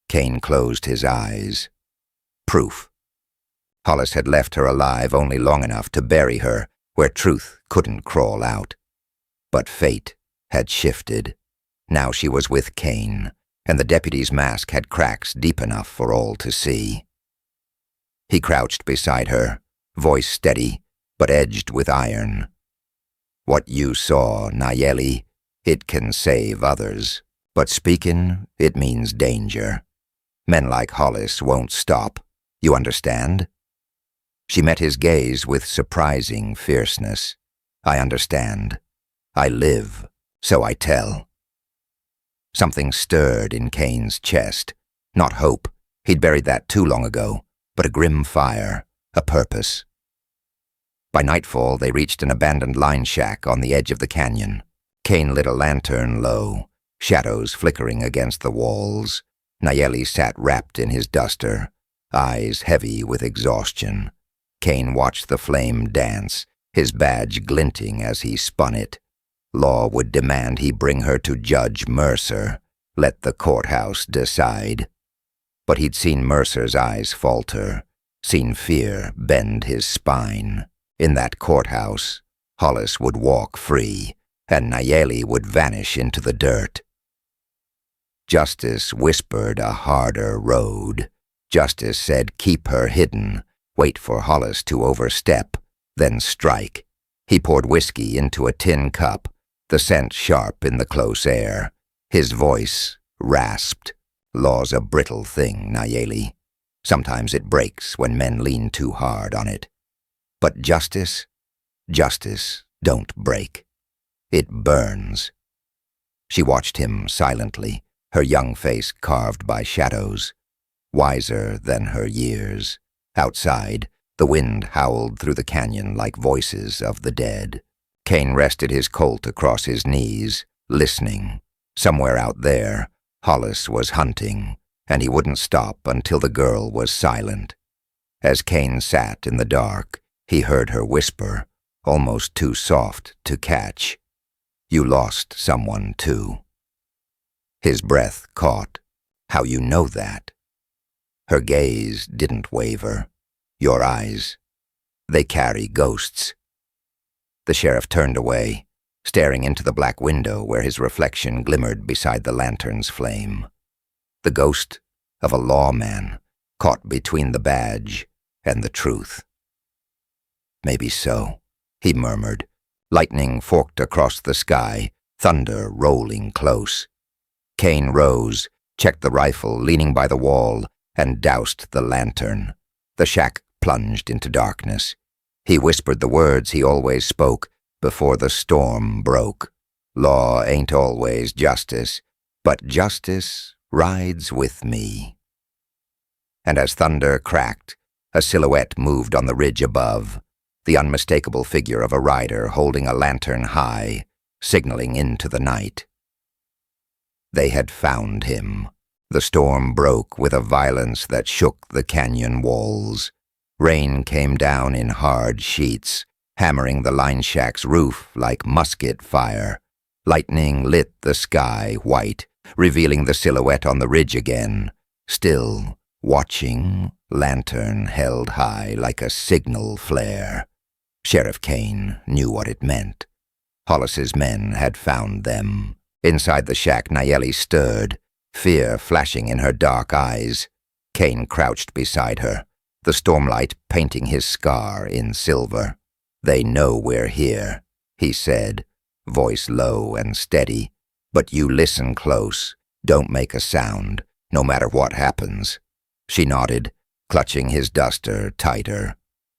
Kane closed his eyes. Proof. Hollis had left her alive only long enough to bury her where truth couldn't crawl out. But fate had shifted. Now she was with Kane, and the deputy's mask had cracks deep enough for all to see. He crouched beside her, voice steady, but edged with iron. "What you saw, Nayeli, it can save others, but speaking, it means danger. Men like Hollis won't stop. You understand?" She met his gaze with surprising fierceness. "I understand. I live, so I tell." Something stirred in Kane's chest. Not hope. He'd buried that too long ago, but a grim fire, a purpose. By nightfall, they reached an abandoned line shack on the edge of the canyon. Kane lit a lantern low, shadows flickering against the walls. Nayeli sat wrapped in his duster, eyes heavy with exhaustion. Kane watched the flame dance, his badge glinting as he spun it. Law would demand he bring her to Judge Mercer. Let the courthouse decide. But he'd seen Mercer's eyes falter, seen fear bend his spine. In that courthouse, Hollis would walk free, and Nayeli would vanish into the dirt. Justice whispered a harder road. Justice said keep her hidden, wait for Hollis to overstep, then strike. He poured whiskey into a tin cup, the scent sharp in the close air. His voice rasped. Law's a brittle thing, Nayeli. Sometimes it breaks when men lean too hard on it. But justice don't break. It burns. She watched him silently, her young face carved by shadows, wiser than her years. Outside, the wind howled through the canyon like voices of the dead. Kane rested his Colt across his knees, listening. Somewhere out there, Hollis was hunting, and he wouldn't stop until the girl was silent. As Kane sat in the dark, he heard her whisper, almost too soft to catch. You lost someone, too. His breath caught. How you know that? Her gaze didn't waver. Your eyes, they carry ghosts. The sheriff turned away, staring into the black window where his reflection glimmered beside the lantern's flame. The ghost of a lawman caught between the badge and the truth. Maybe so, he murmured. Lightning forked across the sky, thunder rolling close. Kane rose, checked the rifle leaning by the wall, and doused the lantern. The shack plunged into darkness. He whispered the words he always spoke before the storm broke. Law ain't always justice, but justice rides with me. And as thunder cracked, a silhouette moved on the ridge above, the unmistakable figure of a rider holding a lantern high, signaling into the night. They had found him. The storm broke with a violence that shook the canyon walls. Rain came down in hard sheets, hammering the line shack's roof like musket fire. Lightning lit the sky white, revealing the silhouette on the ridge again. Still, watching, lantern held high like a signal flare. Sheriff Kane knew what it meant. Hollis's men had found them. Inside the shack, Nayeli stirred, fear flashing in her dark eyes. Kane crouched beside her, the stormlight painting his scar in silver. They know we're here, he said, voice low and steady. But you listen close, don't make a sound, no matter what happens. She nodded, clutching his duster tighter.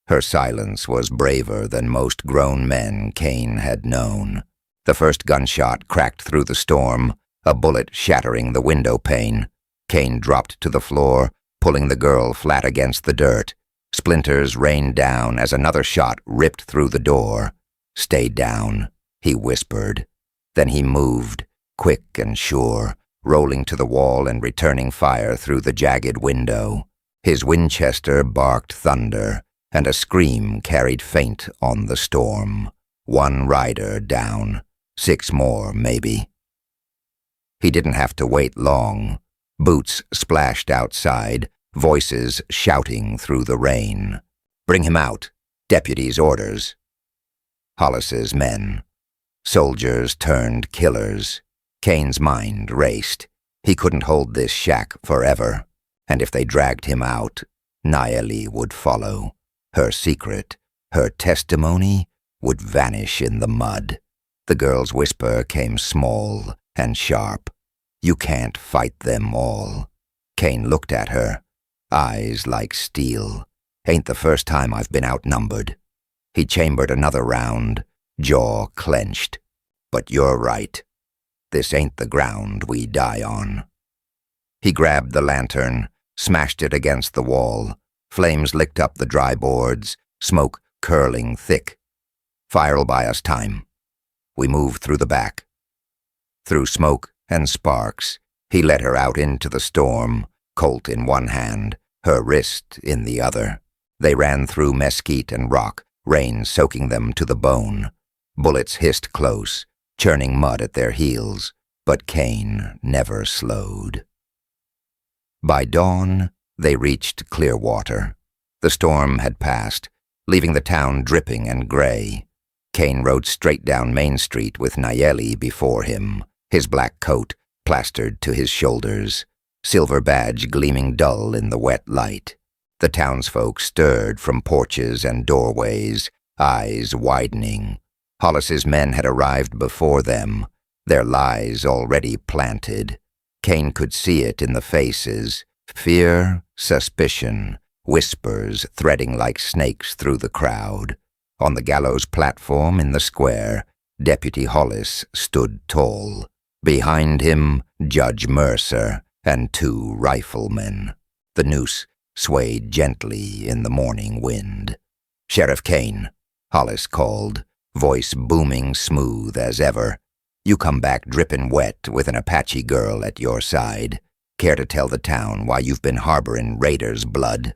Her silence was braver than most grown men Kane had known. The first gunshot cracked through the storm, a bullet shattering the window pane. Kane dropped to the floor, pulling the girl flat against the dirt. Splinters rained down as another shot ripped through the door. Stay down, he whispered. Then he moved, quick and sure, rolling to the wall and returning fire through the jagged window. His Winchester barked thunder, and a scream carried faint on the storm. One rider down, 6 more, maybe. He didn't have to wait long. Boots splashed outside, voices shouting through the rain. Bring him out, deputies' orders. Hollis's men. Soldiers turned killers. Kane's mind raced. He couldn't hold this shack forever, and if they dragged him out, Nayeli would follow. Her secret, her testimony, would vanish in the mud. The girl's whisper came small and sharp. You can't fight them all. Kane looked at her, eyes like steel. Ain't the first time I've been outnumbered. He chambered another round, jaw clenched. But you're right. This ain't the ground we die on. He grabbed the lantern, smashed it against the wall. Flames licked up the dry boards, smoke curling thick. Fire'll buy us time. We moved through the back. Through smoke and sparks, he led her out into the storm, Colt in one hand, her wrist in the other. They ran through mesquite and rock, rain soaking them to the bone. Bullets hissed close, churning mud at their heels, but Kane never slowed. By dawn, they reached clear water. The storm had passed, leaving the town dripping and gray. Kane rode straight down Main Street with Nayeli before him, his black coat plastered to his shoulders, silver badge gleaming dull in the wet light. The townsfolk stirred from porches and doorways, eyes widening. Hollis's men had arrived before them, their lies already planted. Kane could see it in the faces, fear, suspicion, whispers threading like snakes through the crowd. On the Gallows platform in the square, Deputy Hollis stood tall. Behind him, Judge Mercer and 2 riflemen. The noose swayed gently in the morning wind. "Sheriff Kane," Hollis called, voice booming smooth as ever. "You come back drippin' wet with an Apache girl at your side. Care to tell the town why you've been harboring raiders' blood?"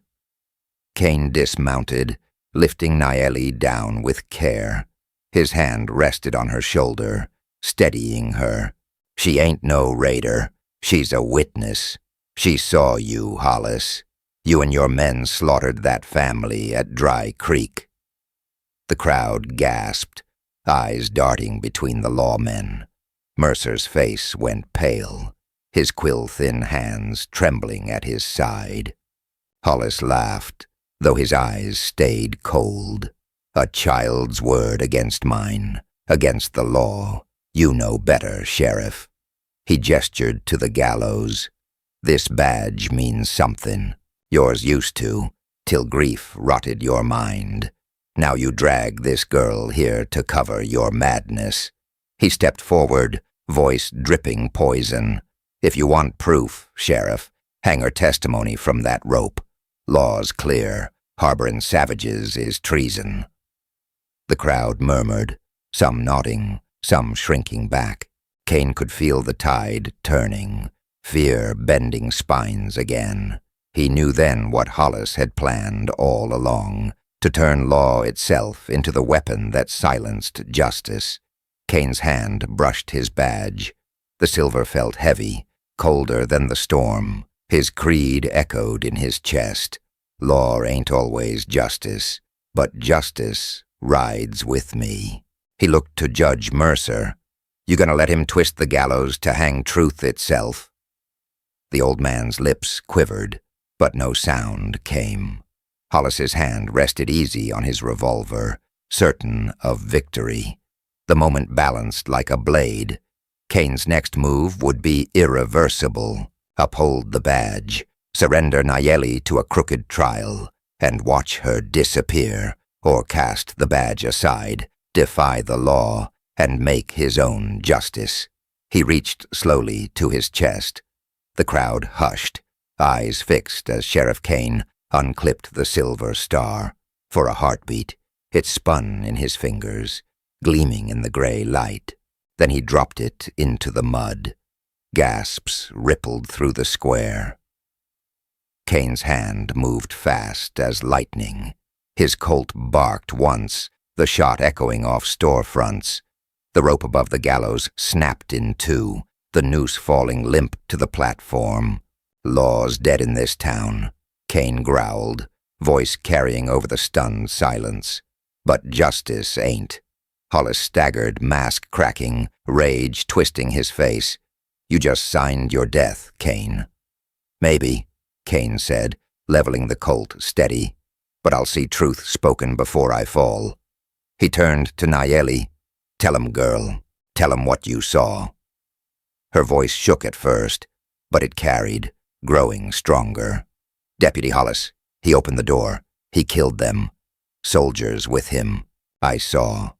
Kane dismounted, lifting Nayeli down with care. His hand rested on her shoulder, steadying her. "She ain't no raider. She's a witness. She saw you, Hollis. You and your men slaughtered that family at Dry Creek." The crowd gasped, eyes darting between the lawmen. Mercer's face went pale, his quill-thin hands trembling at his side. Hollis laughed, though his eyes stayed cold. "A child's word against mine, against the law. You know better, Sheriff." He gestured to the gallows. "This badge means something. Yours used to, till grief rotted your mind. Now you drag this girl here to cover your madness." He stepped forward, voice dripping poison. "If you want proof, Sheriff, hang her testimony from that rope. Law's clear. Harboring savages is treason." The crowd murmured, some nodding, some shrinking back. Kane could feel the tide turning, fear bending spines again. He knew then what Hollis had planned all along, to turn law itself into the weapon that silenced justice. Kane's hand brushed his badge. The silver felt heavy, colder than the storm. His creed echoed in his chest. Law ain't always justice, but justice rides with me. He looked to Judge Mercer. "You gonna let him twist the gallows to hang truth itself?" The old man's lips quivered, but no sound came. Hollis's hand rested easy on his revolver, certain of victory. The moment balanced like a blade. Kane's next move would be irreversible. Uphold the badge, surrender Nayeli to a crooked trial, and watch her disappear, or cast the badge aside, defy the law, and make his own justice. He reached slowly to his chest. The crowd hushed, eyes fixed as Sheriff Kane unclipped the silver star. For a heartbeat, it spun in his fingers, gleaming in the gray light. Then he dropped it into the mud. Gasps rippled through the square. Kane's hand moved fast as lightning. His Colt barked once, the shot echoing off storefronts. The rope above the gallows snapped in two, the noose falling limp to the platform. "Law's dead in this town," Kane growled, voice carrying over the stunned silence. "But justice ain't." Hollis staggered, mask cracking, rage twisting his face. "You just signed your death, Kane." "Maybe," Kane said, leveling the Colt steady. "But I'll see truth spoken before I fall." He turned to Nayeli. "Tell him, girl. Tell him what you saw." Her voice shook at first, but it carried, growing stronger. "Deputy Hollis." He opened the door. "He killed them. Soldiers with him. I saw.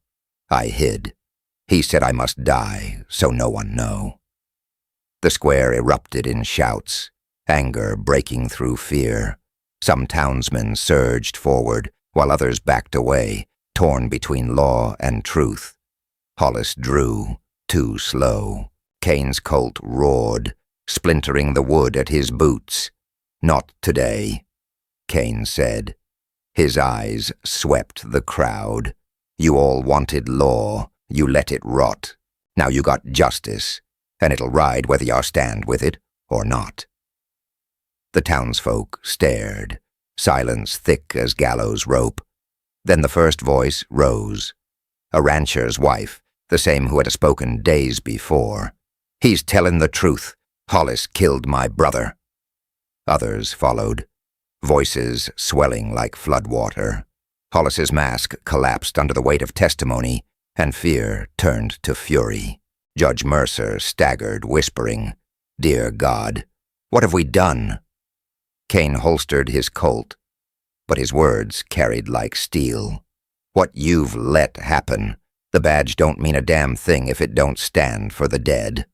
I hid. He said I must die, so no one know." The square erupted in shouts, anger breaking through fear. Some townsmen surged forward, while others backed away, torn between law and truth. Hollis drew, too slow. Kane's Colt roared, splintering the wood at his boots. "Not today," Kane said. His eyes swept the crowd. "You all wanted law. You let it rot. Now you got justice, and it'll ride whether you stand with it or not." The townsfolk stared, silence thick as gallows rope. Then the first voice rose. A rancher's wife, the same who had spoken days before. "He's tellin' the truth. Hollis killed my brother." Others followed, voices swelling like floodwater. Hollis's mask collapsed under the weight of testimony, and fear turned to fury. Judge Mercer staggered, whispering, "Dear God, what have we done?" Kane holstered his Colt, but his words carried like steel. "What you've let happen. The badge don't mean a damn thing if it don't stand for the dead."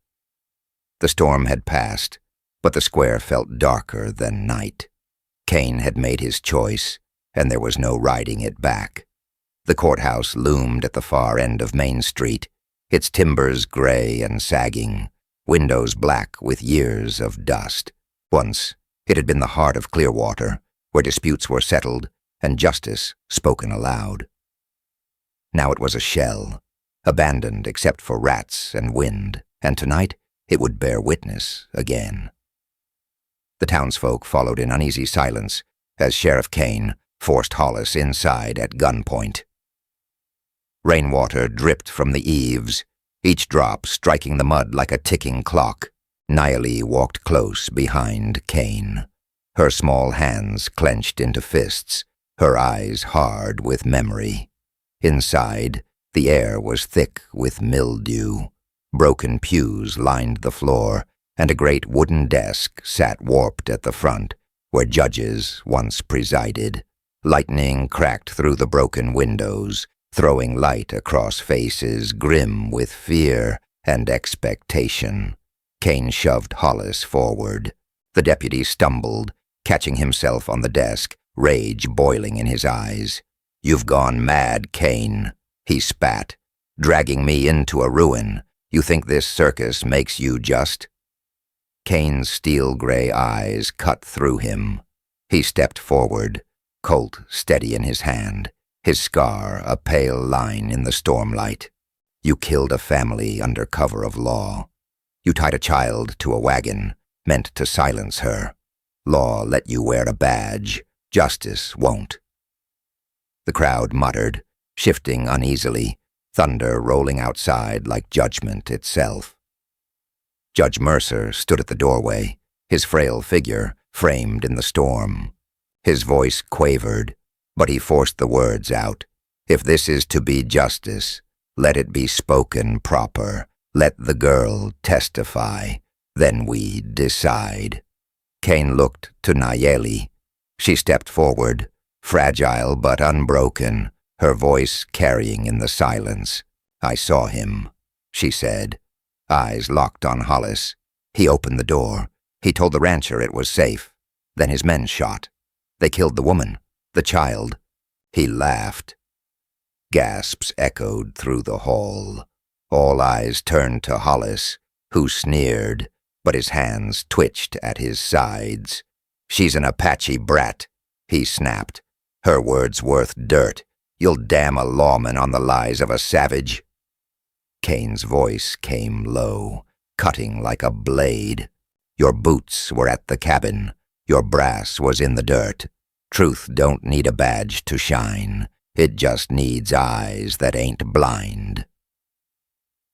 The storm had passed, but the square felt darker than night. Kane had made his choice, and there was no riding it back. The courthouse loomed at the far end of Main Street, its timbers gray and sagging, windows black with years of dust. Once, it had been the heart of Clearwater, where disputes were settled and justice spoken aloud. Now it was a shell, abandoned except for rats and wind, and tonight it would bear witness again. The townsfolk followed in uneasy silence as Sheriff Kane forced Hollis inside at gunpoint. Rainwater dripped from the eaves, each drop striking the mud like a ticking clock. Nayeli walked close behind Kane, her small hands clenched into fists, her eyes hard with memory. Inside, the air was thick with mildew. Broken pews lined the floor, and a great wooden desk sat warped at the front, where judges once presided. Lightning cracked through the broken windows, throwing light across faces grim with fear and expectation. Kane shoved Hollis forward. The deputy stumbled, catching himself on the desk, rage boiling in his eyes. "You've gone mad, Kane," he spat. "Dragging me into a ruin. You think this circus makes you just?" Kane's steel-gray eyes cut through him. He stepped forward, Colt steady in his hand, his scar a pale line in the stormlight. "You killed a family under cover of law. You tied a child to a wagon, meant to silence her. Law let you wear a badge. Justice won't." The crowd muttered, shifting uneasily, thunder rolling outside like judgment itself. Judge Mercer stood at the doorway, his frail figure framed in the storm. His voice quavered, but he forced the words out. "If this is to be justice, let it be spoken proper. Let the girl testify. Then we decide." Kane looked to Nayeli. She stepped forward, fragile but unbroken, her voice carrying in the silence. "I saw him," she said, eyes locked on Hollis. "He opened the door. He told the rancher it was safe. Then his men shot. They killed the woman, the child." He laughed. Gasps echoed through the hall. All eyes turned to Hollis, who sneered, but his hands twitched at his sides. "She's an Apache brat," he snapped. "Her word's worth dirt. You'll damn a lawman on the lies of a savage." Kane's voice came low, cutting like a blade. "Your boots were at the cabin. Your brass was in the dirt. Truth don't need a badge to shine. It just needs eyes that ain't blind."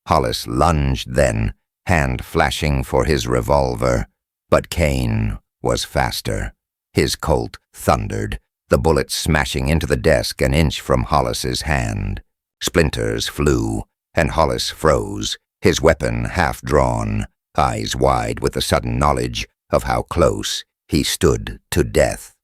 Hollis lunged then, hand flashing for his revolver, but Kane was faster. His Colt thundered, the bullet smashing into the desk an inch from Hollis's hand. Splinters flew, and Hollis froze, his weapon half-drawn, eyes wide with the sudden knowledge of how close he stood to death.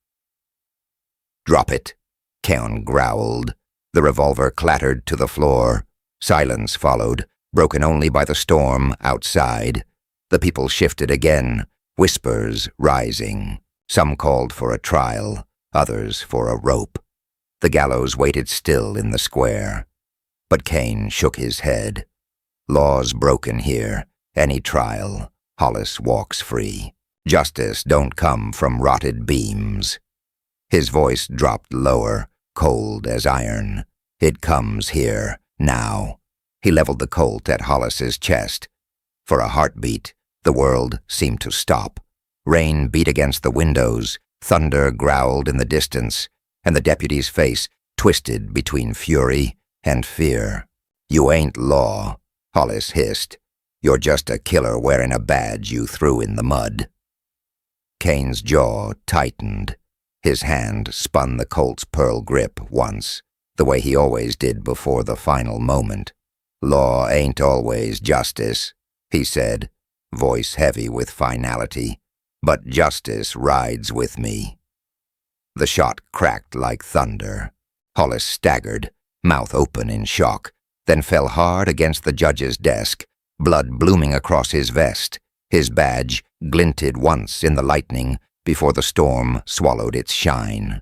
"Drop it," Kane growled. The revolver clattered to the floor. Silence followed, broken only by the storm outside. The people shifted again, whispers rising. Some called for a trial, others for a rope. The gallows waited still in the square. But Kane shook his head. "Law's broken here. Any trial, Hollis walks free. Justice don't come from rotted beams." His voice dropped lower, cold as iron. "It comes here, now." He leveled the Colt at Hollis's chest. For a heartbeat, the world seemed to stop. Rain beat against the windows, Thunder growled in the distance, and the deputy's face twisted between fury and fear. "You ain't Law," Hollis hissed. "You're just a killer wearing a badge you threw in the mud." Kane's jaw tightened. His hand spun the Colt's pearl grip once, the way he always did before the final moment. "Law ain't always justice," he said, voice heavy with finality. "But justice rides with me." The shot cracked like thunder. Hollis staggered, mouth open in shock, then fell hard against the judge's desk, blood blooming across his vest. His badge glinted once in the lightning before the storm swallowed its shine.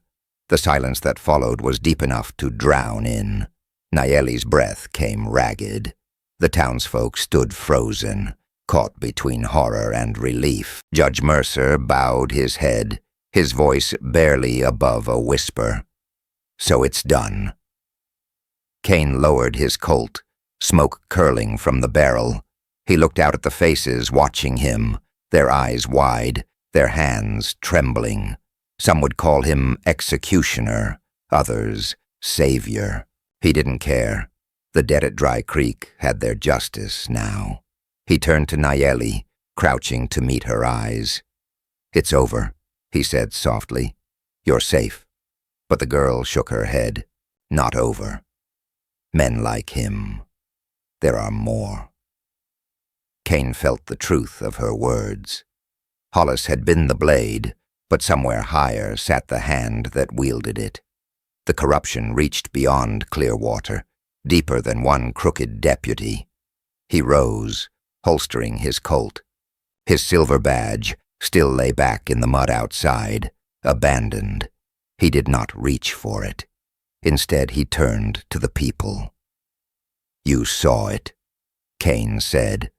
The silence that followed was deep enough to drown in. Nayeli's breath came ragged. The townsfolk stood frozen, caught between horror and relief. Judge Mercer bowed his head, his voice barely above a whisper. "So it's done." Kane lowered his Colt, smoke curling from the barrel. He looked out at the faces watching him, their eyes wide, their hands trembling. Some would call him executioner, others savior. He didn't care. The dead at Dry Creek had their justice now. He turned to Nayeli, crouching to meet her eyes. "It's over," he said softly. "You're safe." But the girl shook her head. "Not over. Men like him. There are more." Kane felt the truth of her words. Hollis had been the blade, but somewhere higher sat the hand that wielded it. The corruption reached beyond Clearwater, deeper than one crooked deputy. He rose, holstering his Colt. His silver badge still lay back in the mud outside, abandoned. He did not reach for it. Instead, he turned to the people. "You saw it," Kane said,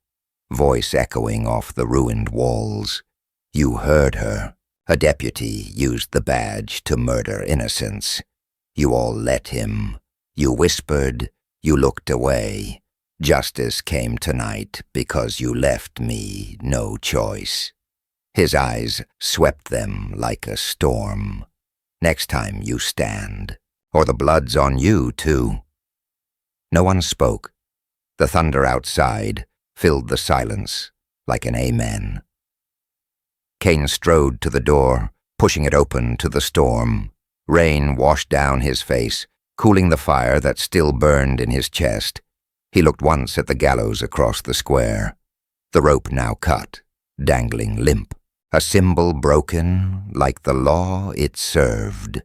voice echoing off the ruined walls. "You heard her. A deputy used the badge to murder innocents. You all let him. You whispered. You looked away. Justice came tonight because you left me no choice." His eyes swept them like a storm. "Next time you stand, or the blood's on you, too." No one spoke. The thunder outside filled the silence like an amen. Kane strode to the door, pushing it open to the storm. Rain washed down his face, cooling the fire that still burned in his chest. He looked once at the gallows across the square. The rope now cut, dangling limp. A symbol broken, like the law it served.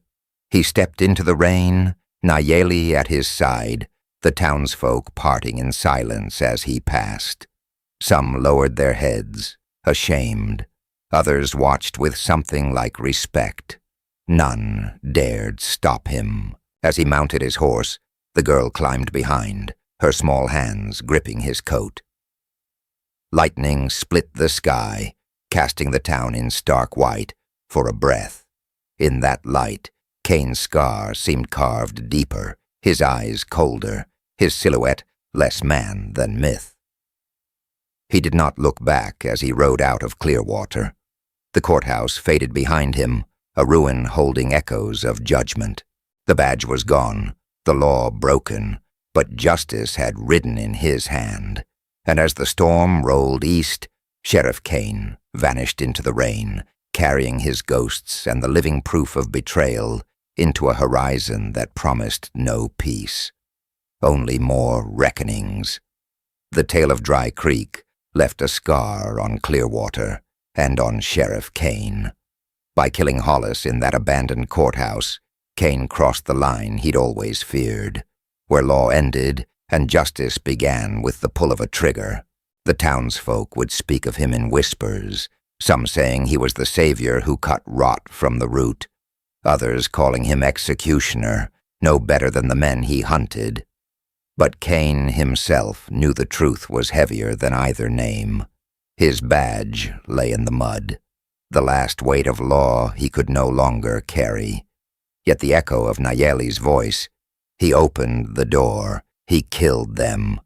He stepped into the rain, Nayeli at his side, the townsfolk parting in silence as he passed. Some lowered their heads, ashamed. Others watched with something like respect. None dared stop him. As he mounted his horse, the girl climbed behind, her small hands gripping his coat. Lightning split the sky, casting the town in stark white for a breath. In that light, Kane's scar seemed carved deeper, his eyes colder, his silhouette less man than myth. He did not look back as he rode out of Clearwater. The courthouse faded behind him, a ruin holding echoes of judgment. The badge was gone, the law broken, but justice had ridden in his hand. And as the storm rolled east, Sheriff Kane vanished into the rain, carrying his ghosts and the living proof of betrayal into a horizon that promised no peace, only more reckonings. The tale of Dry Creek left a scar on Clearwater and on Sheriff Kane. By killing Hollis in that abandoned courthouse, Kane crossed the line he'd always feared, where law ended and justice began with the pull of a trigger. The townsfolk would speak of him in whispers, some saying he was the savior who cut rot from the root, others calling him executioner, no better than the men he hunted. But Kane himself knew the truth was heavier than either name. His badge lay in the mud, the last weight of law he could no longer carry. Yet the echo of Nayeli's voice, he opened the door, he killed them,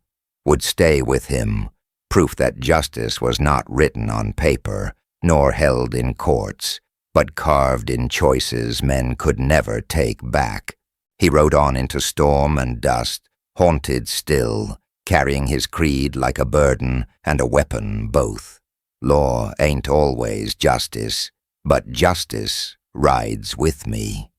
would stay with him, proof that justice was not written on paper, nor held in courts, but carved in choices men could never take back. He rode on into storm and dust, haunted still, carrying his creed like a burden and a weapon both. Law ain't always justice, but justice rides with me.